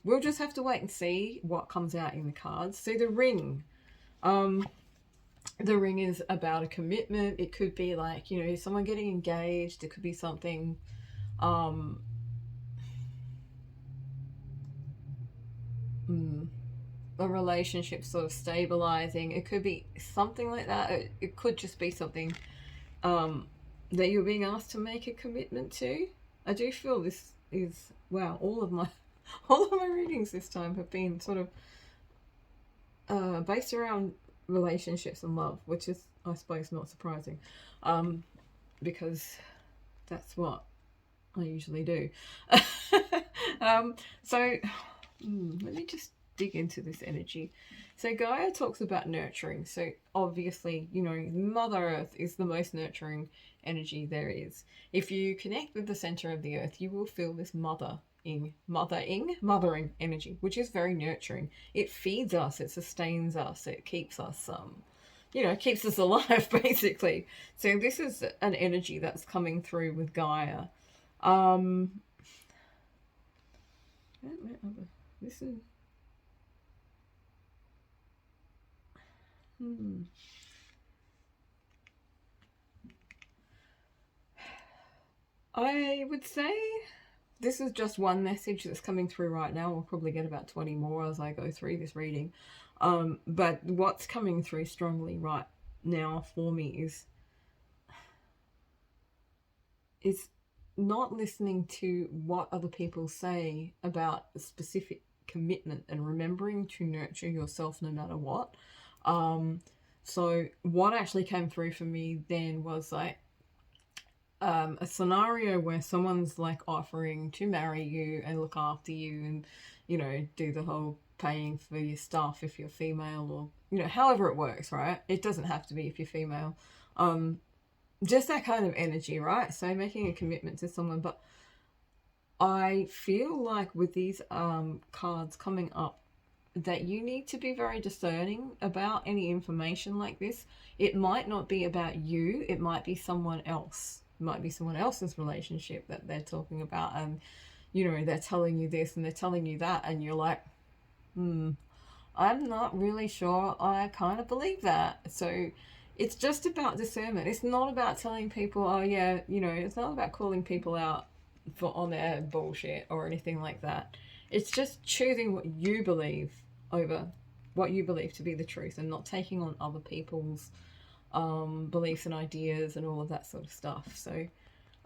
We'll just have to wait and see what comes out in the cards. So the ring. The ring is about a commitment. It could be like, you know, someone getting engaged. It could be something a relationship sort of stabilizing. It could be something like that. It could just be something that you're being asked to make a commitment to. I do feel this is, wow, all of my readings this time have been sort of based around relationships and love, which is, I suppose, not surprising, because that's what I usually do. So let me just dig into this energy. So Gaia talks about nurturing. So obviously, you know, Mother Earth is the most nurturing energy there is. If you connect with the center of the earth, you will feel this mothering energy, which is very nurturing. It feeds us, it sustains us, it keeps us you know, keeps us alive basically. So this is an energy that's coming through with Gaia. This is I would say this is just one message that's coming through right now. We'll probably get about 20 more as I go through this reading. But what's coming through strongly right now for me is not listening to what other people say about a specific commitment and remembering to nurture yourself no matter what. So what actually came through for me then was like a scenario where someone's like offering to marry you and look after you and, you know, do the whole paying for your stuff if you're female, or, you know, however it works, right? It doesn't have to be if you're female. Just that kind of energy, right? So making a commitment to someone. But I feel like with these cards coming up, that you need to be very discerning about any information like this. It might not be about you, it might be someone else. It might be someone else's relationship that they're talking about, and, you know, they're telling you this and they're telling you that, and you're like, I'm not really sure I kind of believe that. So it's just about discernment. It's not about telling people, oh yeah, you know, it's not about calling people out on their bullshit or anything like that. It's just choosing what you believe over what you believe to be the truth, and not taking on other people's beliefs and ideas and all of that sort of stuff. So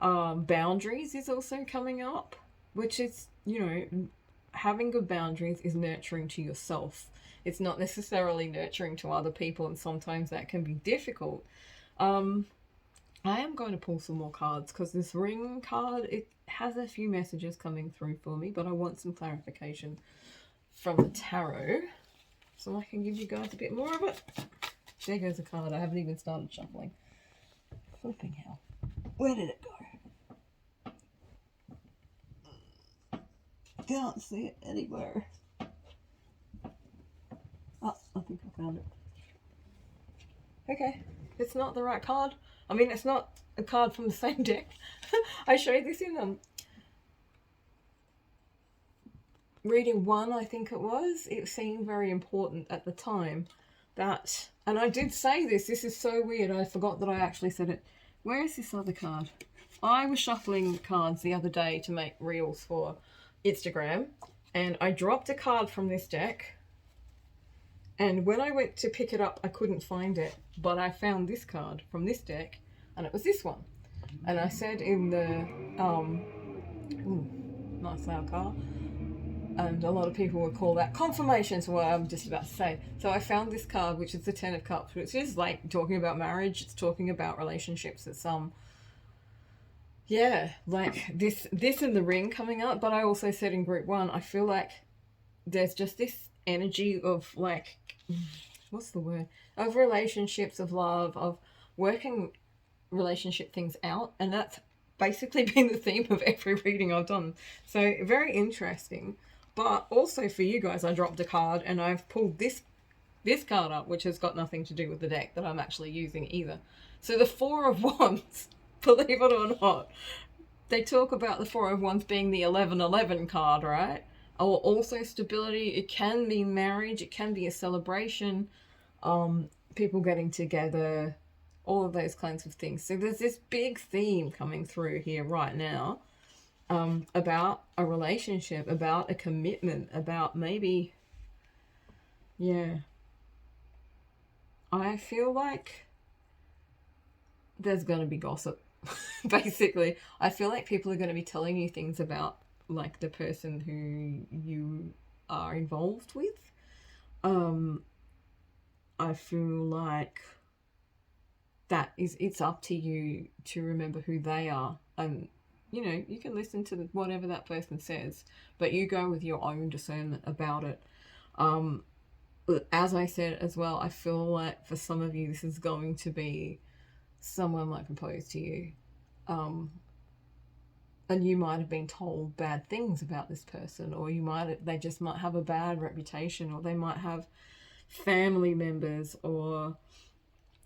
boundaries is also coming up, which is, you know, having good boundaries is nurturing to yourself. It's not necessarily nurturing to other people, and sometimes that can be difficult. I am going to pull some more cards because this ring card, it has a few messages coming through for me, but I want some clarification from the tarot so I can give you guys a bit more of it. There goes a card. I haven't even started shuffling. Flipping hell. Where did it go? Can't see it anywhere. Oh, I think I found it. Okay, it's not the right card. I mean, it's not a card from the same deck. I showed this in reading 1, I think it was. It seemed very important at the time that, and I did say this is so weird, I forgot that I actually said it. Where is this other card? I was shuffling cards the other day to make reels for Instagram, and I dropped a card from this deck, and when I went to pick it up I couldn't find it, but I found this card from this deck, and it was this one. And I said in the nice loud car, and a lot of people would call that confirmation to what I'm just about to say. So I found this card, which is the 10 of Cups, which is like talking about marriage. It's talking about relationships. It's Yeah, like this in the ring coming up, but I also said in group one, I feel like there's just this energy of like, what's the word? Of relationships, of love, of working relationship things out, and that's basically been the theme of every reading I've done. So very interesting. But also for you guys, I dropped a card and I've pulled this card up, which has got nothing to do with the deck that I'm actually using either. So the Four of Wands, believe it or not, they talk about the Four of Wands being the 1111 card, right? Or also stability. It can mean marriage. It can be a celebration. People getting together, all of those kinds of things. So there's this big theme coming through here right now, about a relationship, about a commitment, about maybe, yeah. I feel like there's going to be gossip. Basically, I feel like people are going to be telling you things about like the person who you are involved with. Um, I feel like it's up to you to remember who they are, and you know you can listen to whatever that person says, but you go with your own discernment about it. Um, as I said as well, I feel like for some of you this is going to be someone might propose to you, um, and you might have been told bad things about this person, or they just might have a bad reputation, or they might have family members, or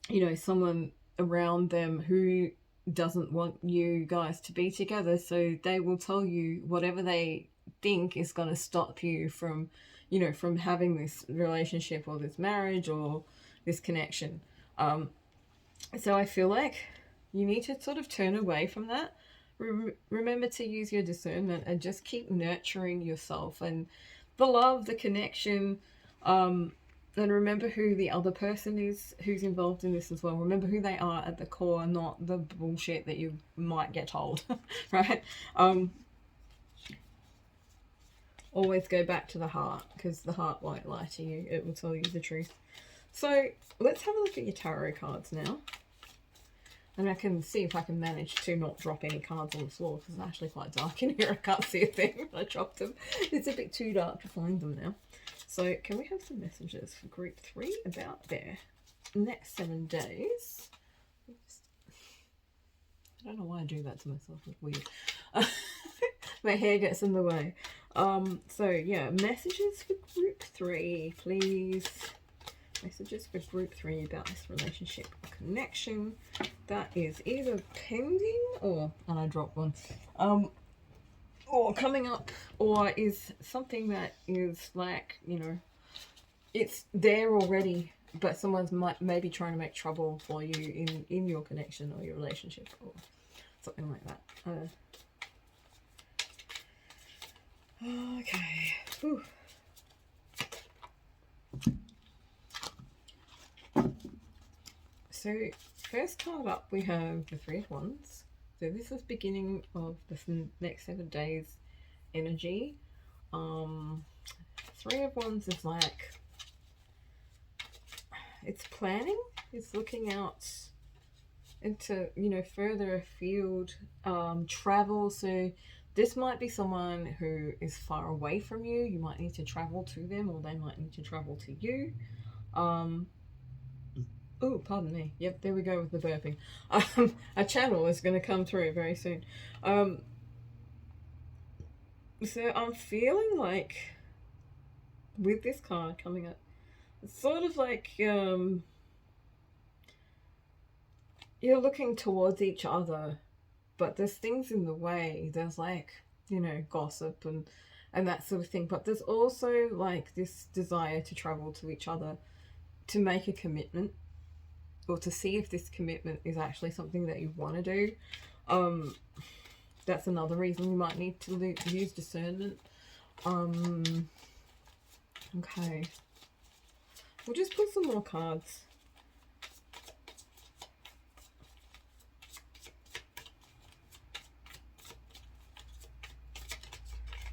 you know someone around them who doesn't want you guys to be together, so they will tell you whatever they think is going to stop you from, you know, from having this relationship or this marriage or this connection. So I feel like you need to sort of turn away from that. Remember to use your discernment and just keep nurturing yourself and the love, the connection. And remember who the other person is who's involved in this as well. Remember who they are at the core, not the bullshit that you might get told, right? Always go back to the heart, because the heart won't lie to you. It will tell you the truth. So let's have a look at your tarot cards now. And I can see if I can manage to not drop any cards on the floor, because it's actually quite dark in here. I can't see a thing when I dropped them. It's a bit too dark to find them now. So can we have some messages for group 3 about their next 7 days? Oops. I don't know why I do that to myself. It's weird. My hair gets in the way. So yeah, messages for group 3, please. Messages for group 3 about this relationship or connection that is either pending or, and I dropped one, or coming up, or is something that is like, you know, it's there already, but someone's maybe trying to make trouble for you in your connection or your relationship or something like that. Okay. Whew. So first card up we have the Three of Wands. So this is beginning of the next 7 days energy. Three of Wands is like, it's planning, it's looking out into, you know, further afield, travel. So this might be someone who is far away from you. You might need to travel to them, or they might need to travel to you. Oh, pardon me. Yep, there we go with the burping. A channel is going to come through very soon. So I'm feeling like with this card coming up, it's sort of like you're looking towards each other, but there's things in the way. There's like, you know, gossip and that sort of thing. But there's also like this desire to travel to each other, to make a commitment, or to see if this commitment is actually something that you want to do. That's another reason you might need to use discernment. Okay. We'll just put some more cards.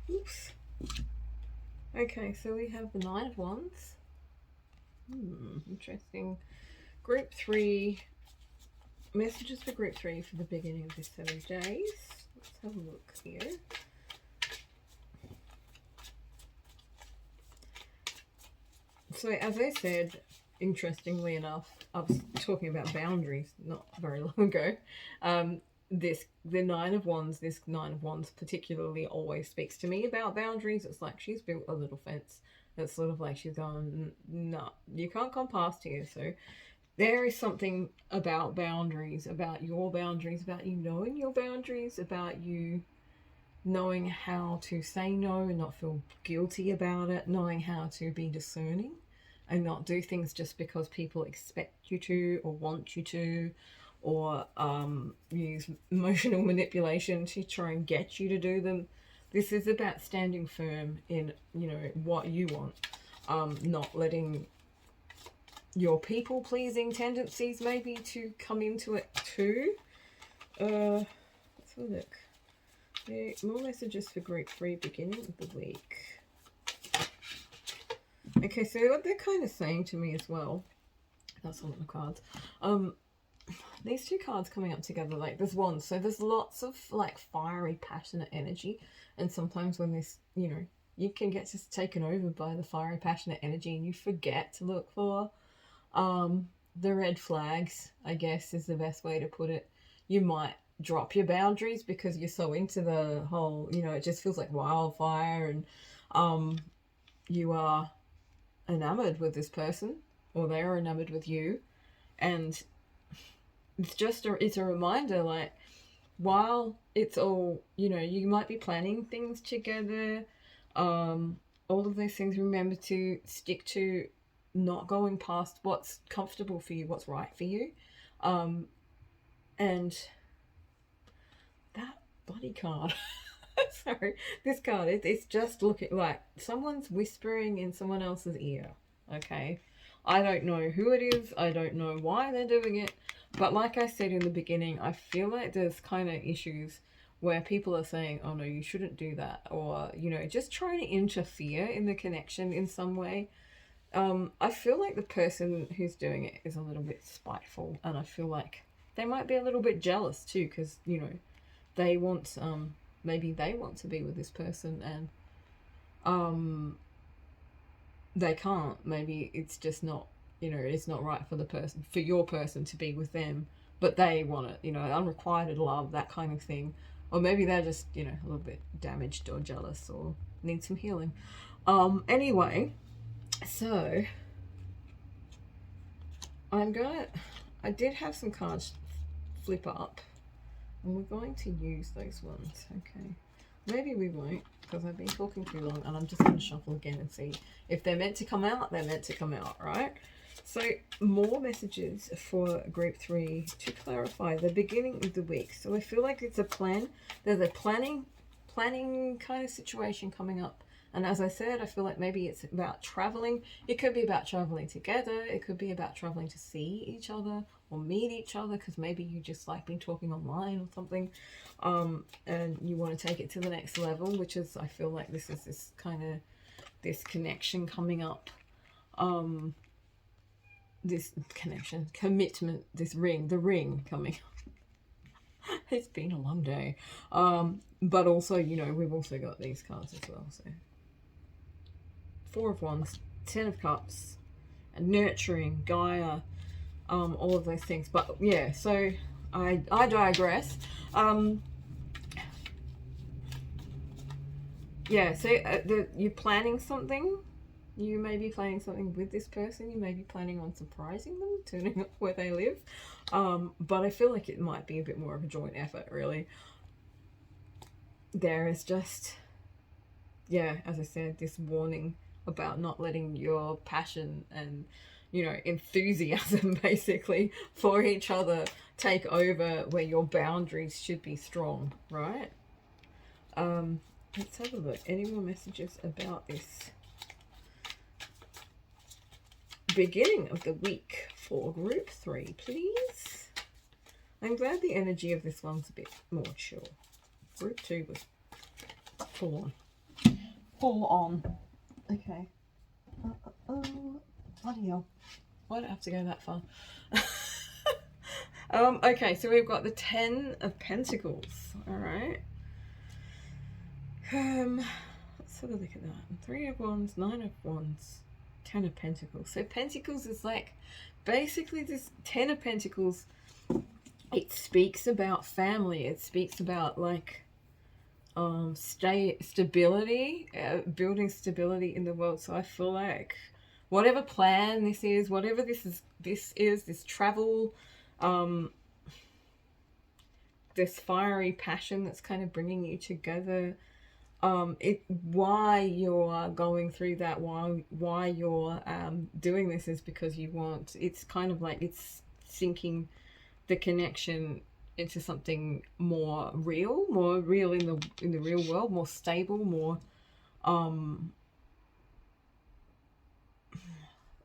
Oops. Okay, so we have the Nine of Wands. Interesting. Group 3. Messages for group 3 for the beginning of this 7 days. Let's have a look here. So as I said, interestingly enough, I was talking about boundaries not very long ago. The Nine of Wands, this Nine of Wands particularly always speaks to me about boundaries. It's like she's built a little fence. It's sort of like she's going, no, you can't come past here. So there is something about boundaries, about your boundaries, about you knowing your boundaries, about you knowing how to say no and not feel guilty about it, knowing how to be discerning and not do things just because people expect you to or want you to, or use emotional manipulation to try and get you to do them. This is about standing firm in, you know, what you want, not letting your people-pleasing tendencies maybe to come into it too. Let's have a look. Yeah, more messages for group 3 beginning of the week. Okay, so what they're kind of saying to me as well, that's all of the cards. These two cards coming up together, like there's one, so there's lots of like fiery, passionate energy, and sometimes when this, you know, you can get just taken over by the fiery, passionate energy, and you forget to look for the red flags, I guess is the best way to put it. You might drop your boundaries because you're so into the whole, you know, it just feels like wildfire, and you are enamored with this person, or they are enamored with you, and it's just it's a reminder, like, while it's all, you know, you might be planning things together, all of those things, remember to stick to not going past what's comfortable for you, what's right for you. And that bloody card, sorry, this card, it's just looking like someone's whispering in someone else's ear, okay? I don't know who it is, I don't know why they're doing it, but like I said in the beginning, I feel like there's kind of issues where people are saying, oh no, you shouldn't do that, or, you know, just trying to interfere in the connection in some way. I feel like the person who's doing it is a little bit spiteful, and I feel like they might be a little bit jealous too, because, you know, they want, maybe they want to be with this person, and they can't. Maybe it's just not, you know, it's not right for the person, for your person to be with them, but they want it, you know, unrequited love, that kind of thing. Or maybe they're just, you know, a little bit damaged or jealous or need some healing. Anyway, so I did have some cards flip up, and we're going to use those ones. Okay, maybe we won't, because I've been talking too long, and I'm just going to shuffle again and see if they're meant to come out. They're meant to come out, right? So more messages for group 3 to clarify the beginning of the week. So I feel like it's a plan. There's a planning kind of situation coming up. And as I said, I feel like maybe it's about traveling. It could be about traveling together. It could be about traveling to see each other or meet each other, because maybe you just like been talking online or something, and you want to take it to the next level, which is, I feel like this is this kind of, this connection coming up, this connection, commitment, this ring, the ring coming up. It's been a long day. But also, you know, we've also got these cards as well, so 4 of Wands, 10 of Cups, and nurturing, Gaia, all of those things. But yeah, so I digress. Yeah, so you're planning something. You may be planning something with this person. You may be planning on surprising them, turning up where they live. But I feel like it might be a bit more of a joint effort, really. There is just, yeah, as I said, this warning about not letting your passion and, you know, enthusiasm basically for each other take over where your boundaries should be strong, right? Let's have a look. Any more messages about this beginning of the week for group 3, please? I'm glad the energy of this one's a bit more chill. Group 2 was full on. Okay. Oh, bloody hell. Why do I have to go that far? Okay, so we've got the Ten of Pentacles. All right. Let's have a look at that. Three of Wands, Nine of Wands, Ten of Pentacles. So Pentacles is like, basically this Ten of Pentacles, it speaks about family. It speaks about like stability, building stability in the world. So I feel like whatever plan this is, whatever this travel, this fiery passion that's kind of bringing you together, why you're going through that, why you're doing this is because you want, it's kind of like it's sinking the connection into something more real in the real world, more stable, more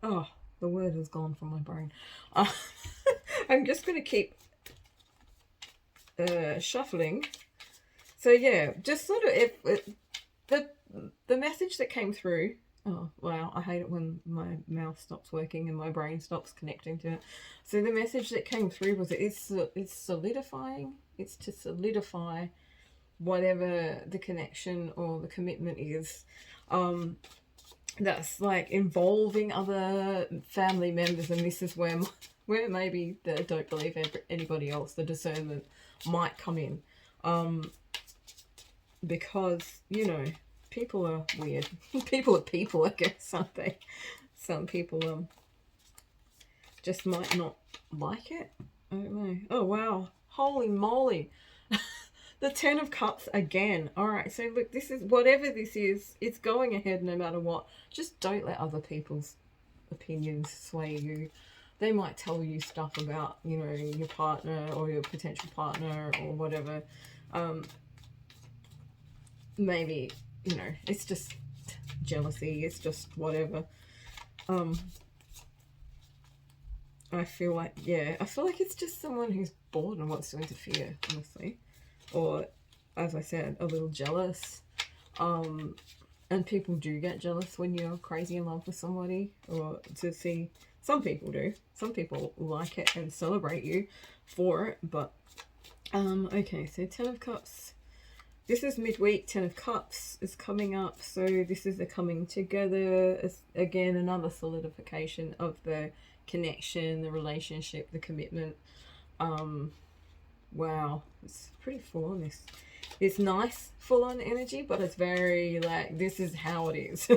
oh, the word has gone from my brain. I'm just gonna keep shuffling. So yeah, just sort of the message that came through. Oh wow, I hate it when my mouth stops working and my brain stops connecting to it. So the message that came through was it's solidifying. It's to solidify whatever the connection or the commitment is. That's like involving other family members, and this is where maybe the don't believe anybody else, the discernment might come in. Because, you know, people are weird. People are people, I guess, aren't they? Some people just might not like it. I don't know. Oh, wow. Holy moly. The Ten of Cups again. Alright, so look, this is, whatever this is, it's going ahead no matter what. Just don't let other people's opinions sway you. They might tell you stuff about, you know, your partner or your potential partner or whatever. Maybe, you know, it's just jealousy, it's just whatever. I feel like it's just someone who's bored and wants to interfere, honestly. Or, as I said, a little jealous. And people do get jealous when you're crazy in love with somebody, or to see, some people do. Some people like it and celebrate you for it, but, okay, so Ten of Cups. This is midweek. Ten of Cups is coming up, so this is the coming together. Again, another solidification of the connection, the relationship, the commitment. Wow, it's pretty full on this. It's nice, full on energy, but it's very like, this is how it is.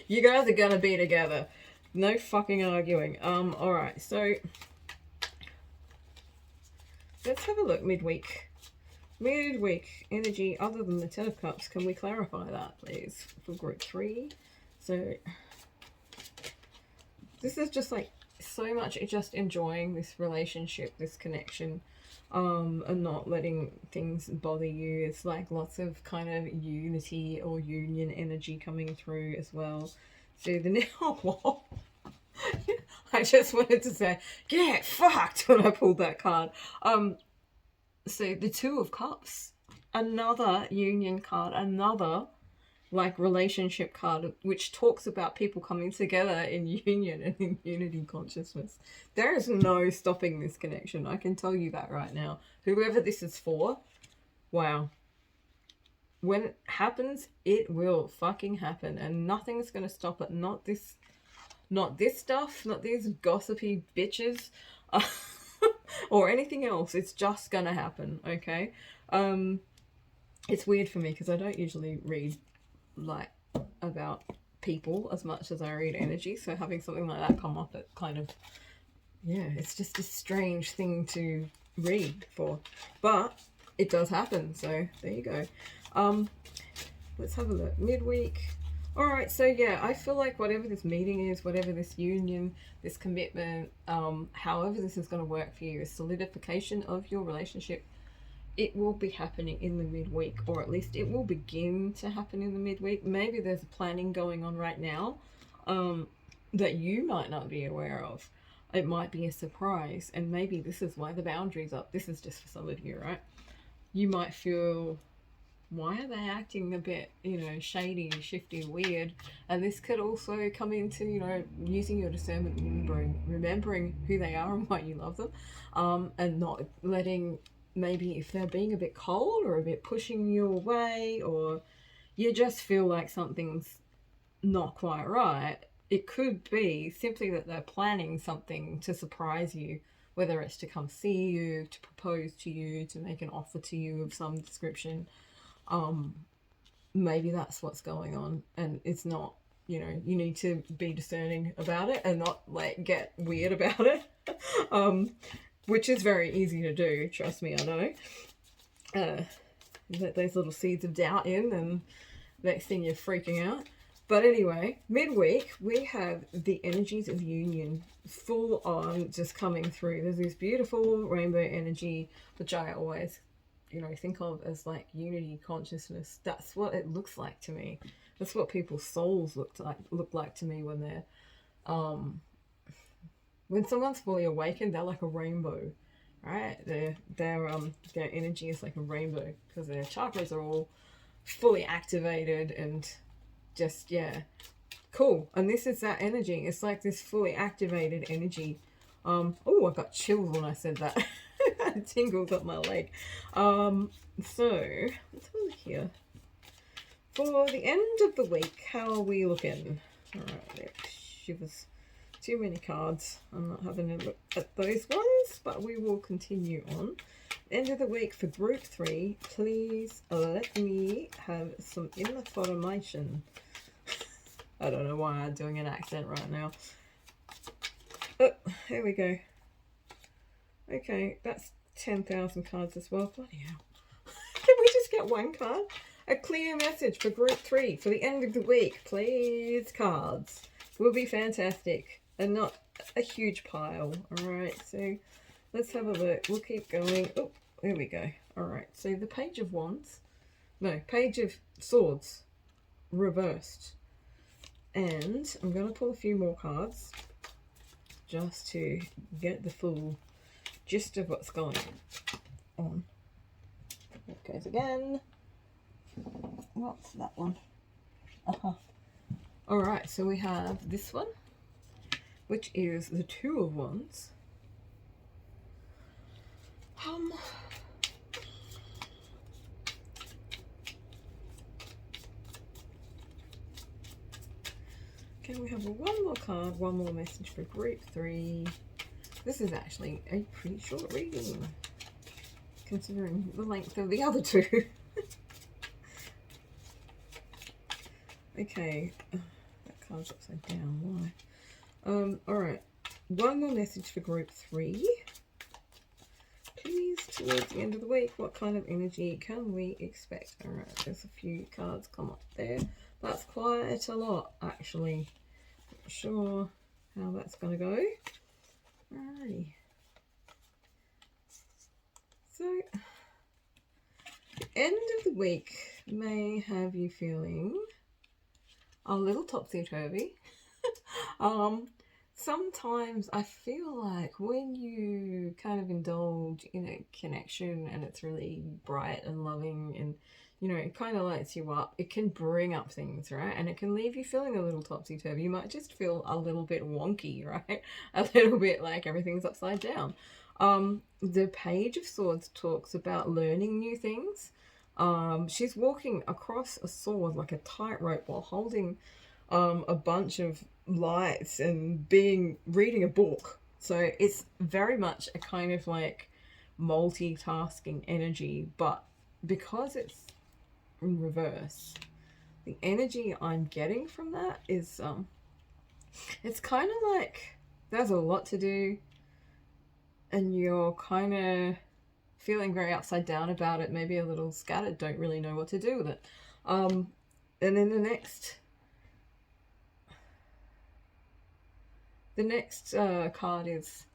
You guys are gonna be together. No fucking arguing. Alright, so let's have a look midweek. Midweek energy other than the Ten of Cups. Can we clarify that, please, for group 3? So this is just like so much just enjoying this relationship, this connection, and not letting things bother you. It's like lots of kind of unity or union energy coming through as well. So the now I just wanted to say, get fucked when I pulled that card. So the Two of Cups, another union card, another like relationship card, which talks about people coming together in union and in unity consciousness. There is no stopping this connection. I can tell you that right now. Whoever this is for, wow. When it happens, it will fucking happen, and nothing's gonna stop it. Not this stuff, not these gossipy bitches. Or anything else. It's just gonna happen, okay? It's weird for me because I don't usually read like about people as much as I read energy, so having something like that come up, it kind of, yeah, it's just a strange thing to read for, but it does happen, so there you go. Let's have a look. Midweek. Alright, so yeah, I feel like whatever this meeting is, whatever this union, this commitment, however this is going to work for you, a solidification of your relationship, it will be happening in the midweek, or at least it will begin to happen in the midweek. Maybe there's planning going on right now that you might not be aware of. It might be a surprise, and maybe this is why the boundary's up. This is just for some of you, right? You might feel why are they acting a bit, shady, shifty, weird? And this could also come into, using your discernment, remembering who they are and why you love them, and not letting, maybe if they're being a bit cold or a bit pushing you away, or you just feel like something's not quite right. It could be simply that they're planning something to surprise you, whether it's to come see you, to propose to you, to make an offer to you of some description. Maybe that's what's going on, and it's not, you need to be discerning about it and not like get weird about it. Which is very easy to do, trust me, I know. Let those little seeds of doubt in, and next thing you're freaking out. But anyway, midweek we have the energies of union full on just coming through. There's this beautiful rainbow energy, which I always, think of as like unity consciousness. That's what it looks like to me. That's what people's souls look like to me when they're, when someone's fully awakened. They're like a rainbow, right? Their energy is like a rainbow because their chakras are all fully activated and just, yeah, cool. And this is that energy. It's like this fully activated energy. Oh, I got chills when I said that. Tingles up my leg. So let's have a look here. For the end of the week, how are we looking? All right, shivers. Too many cards. I'm not having a look at those ones, but we will continue on. End of the week for group 3, please let me have some information. I don't know why I'm doing an accent right now. Oh, here we go. Okay, that's 10,000 cards as well. Bloody hell. Can we just get one card? A clear message for group 3 for the end of the week, please, cards. Will be fantastic. And not a huge pile. Alright, so let's have a look. We'll keep going. Oh, there we go. Alright, so the Page of Wands. No, Page of Swords. Reversed. And I'm going to pull a few more cards just to get the full gist of what's going on. There it goes again. What's that one? Alright, so we have this one, which is the Two of Wands. Okay, we have one more card, one more message for group 3. This is actually a pretty short reading, considering the length of the other two. Okay, that card's upside down, why? Alright, one more message for group 3. Please, towards the end of the week, what kind of energy can we expect? Alright, there's a few cards come up there. That's quite a lot, actually. Not sure how that's going to go. Alrighty. So, the end of the week may have you feeling a little topsy-turvy. Sometimes I feel like when you kind of indulge in a connection and it's really bright and loving and, it kind of lights you up, it can bring up things, right? And it can leave you feeling a little topsy-turvy. You might just feel a little bit wonky, right? A little bit like everything's upside down. The Page of Swords talks about learning new things. She's walking across a sword like a tightrope while holding a bunch of lights and reading a book. So it's very much a kind of like multitasking energy, but because it's in reverse, the energy I'm getting from that is it's kind of like there's a lot to do and you're kind of feeling very upside down about it, maybe a little scattered, don't really know what to do with it. And then the next card is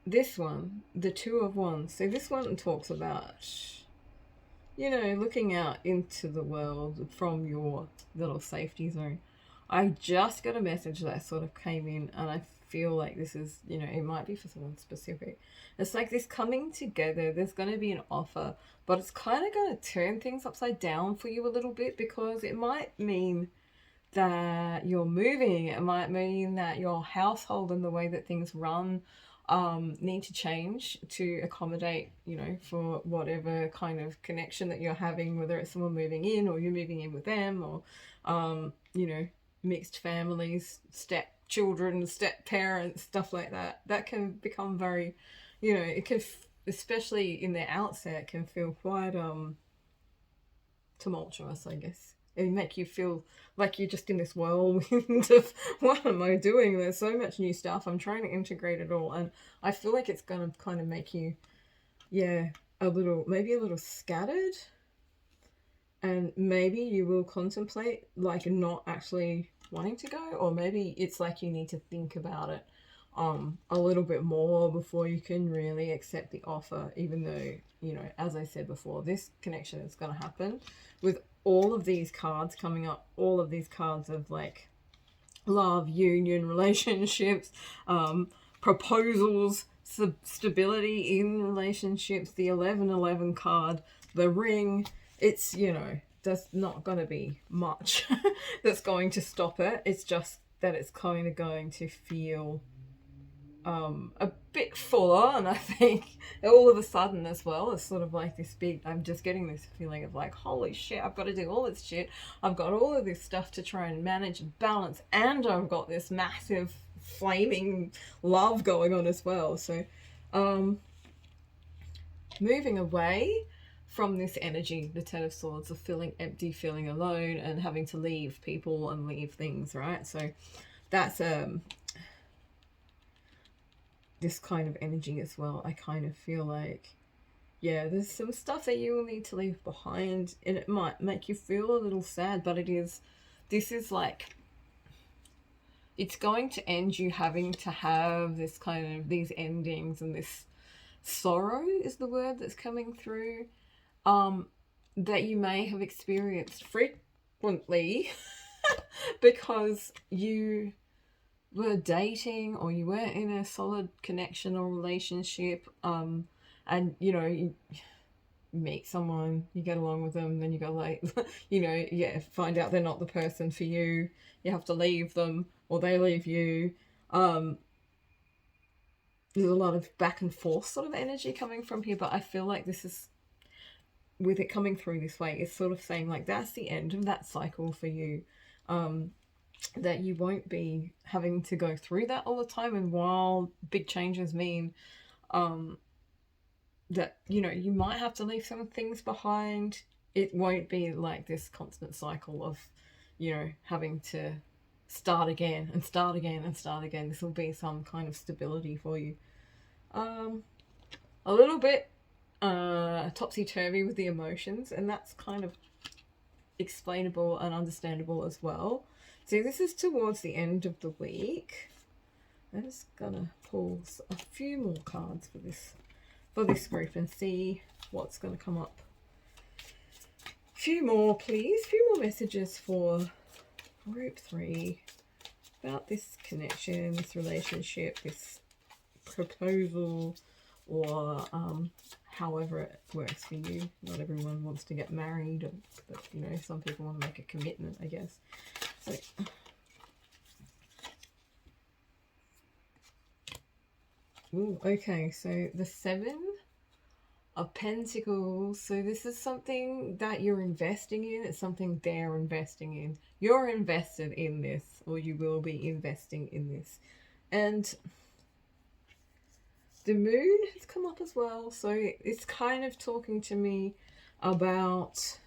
this one, the Two of Wands. So this one talks about, looking out into the world from your little safety zone. I just got a message that sort of came in and I feel like this is, you know, it might be for someone specific. It's like this coming together. There's going to be an offer, but it's kind of going to turn things upside down for you a little bit, because it might mean that you're moving. It might mean that your household and the way that things run need to change to accommodate, you know, for whatever kind of connection that you're having, whether it's someone moving in or you're moving in with them, or, you know, mixed families, step children, step parents, stuff like that. That can become very, you know, it can, especially in the outset, can feel quite tumultuous, I guess. It make you feel like you're just in this whirlwind of what am I doing? There's so much new stuff. I'm trying to integrate it all, and I feel like it's gonna kind of make you, yeah, a little, maybe a little scattered, and maybe you will contemplate like not actually wanting to go, or maybe it's like you need to think about it a little bit more before you can really accept the offer, even though, you know, as I said before, this connection is going to happen with all of these cards coming up, all of these cards of like love, union, relationships, proposals, stability in relationships, the 1111 card, the ring. It's, you know, there's not going to be much that's going to stop it. It's just that it's kind of going to feel a bit fuller, and I think all of a sudden as well, it's sort of like this big, I'm just getting this feeling of like, holy shit, I've got to do all this shit, I've got all of this stuff to try and manage and balance, and I've got this massive flaming love going on as well. So moving away from this energy, the Ten of Swords, of feeling empty, feeling alone, and having to leave people and leave things, right? So that's this kind of energy as well. I kind of feel like, yeah, there's some stuff that you will need to leave behind, and it might make you feel a little sad, but this is like, it's going to end you having to have this kind of, these endings, and this sorrow is the word that's coming through, that you may have experienced frequently because you were dating, or you weren't in a solid connection or relationship, and you know, you meet someone, you get along with them, then you go like, you know, yeah, find out they're not the person for you, you have to leave them, or they leave you. There's a lot of back and forth sort of energy coming from here, but I feel like this is, with it coming through this way, it's sort of saying like that's the end of that cycle for you. That you won't be having to go through that all the time. And while big changes mean that, you know, you might have to leave some things behind, it won't be like this constant cycle of, you know, having to start again and start again and start again. This will be some kind of stability for you. A little bit topsy-turvy with the emotions, and that's kind of explainable and understandable as well. So this is towards the end of the week. I'm just gonna pull a few more cards for this group and see what's gonna come up. A few more, please. A few more messages for group 3 about this connection, this relationship, this proposal, or however it works for you. Not everyone wants to get married, but you know, some people want to make a commitment, I guess. So, ooh, okay, so the 7 of Pentacles. So this is something that you're investing in. It's something they're investing in. You're invested in this, or you will be investing in this. And the moon has come up as well. So it's kind of talking to me about,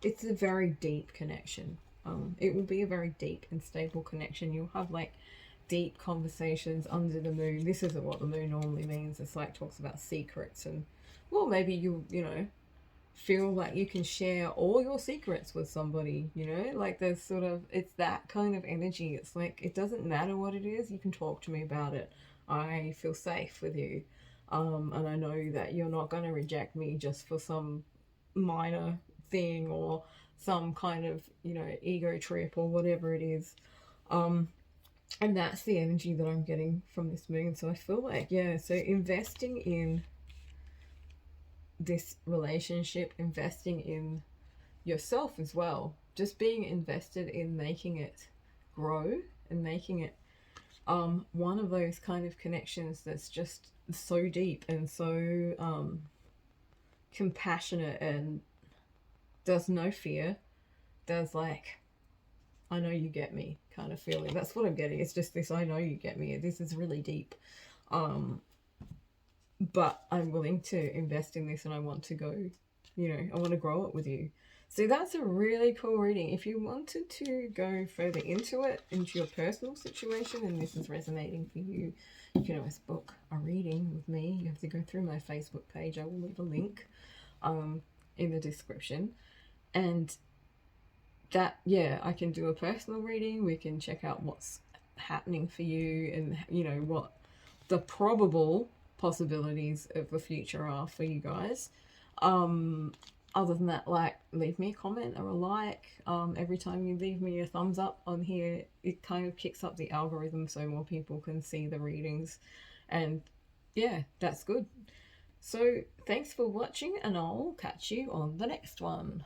it's a very deep connection. It will be a very deep and stable connection. You'll have like deep conversations under the moon. This isn't what the moon normally means. It's like talks about secrets, and well, maybe you know, feel like you can share all your secrets with somebody, you know, like there's sort of, it's that kind of energy. It's like, it doesn't matter what it is, you can talk to me about it. I feel safe with you, and I know that you're not going to reject me just for some minor thing or some kind of, you know, ego trip or whatever it is. And that's the energy that I'm getting from this moon. So I feel like, yeah, so investing in this relationship, investing in yourself as well, just being invested in making it grow and making it one of those kind of connections that's just so deep and so compassionate, and there's no fear. There's like, I know you get me kind of feeling. That's what I'm getting. It's just this, I know you get me. This is really deep. Um, but I'm willing to invest in this, and I want to go, I want to grow it with you. So that's a really cool reading. If you wanted to go further into it, into your personal situation, and this is resonating for you, you can always book a reading with me. You have to go through my Facebook page. I will leave a link in the description. And that, yeah, I can do a personal reading. We can check out what's happening for you, and what the probable possibilities of the future are for you guys. Other than that, like, leave me a comment or a like. Every time you leave me a thumbs up on here, it kind of kicks up the algorithm so more people can see the readings, and yeah, that's good. So thanks for watching, and I'll catch you on the next one.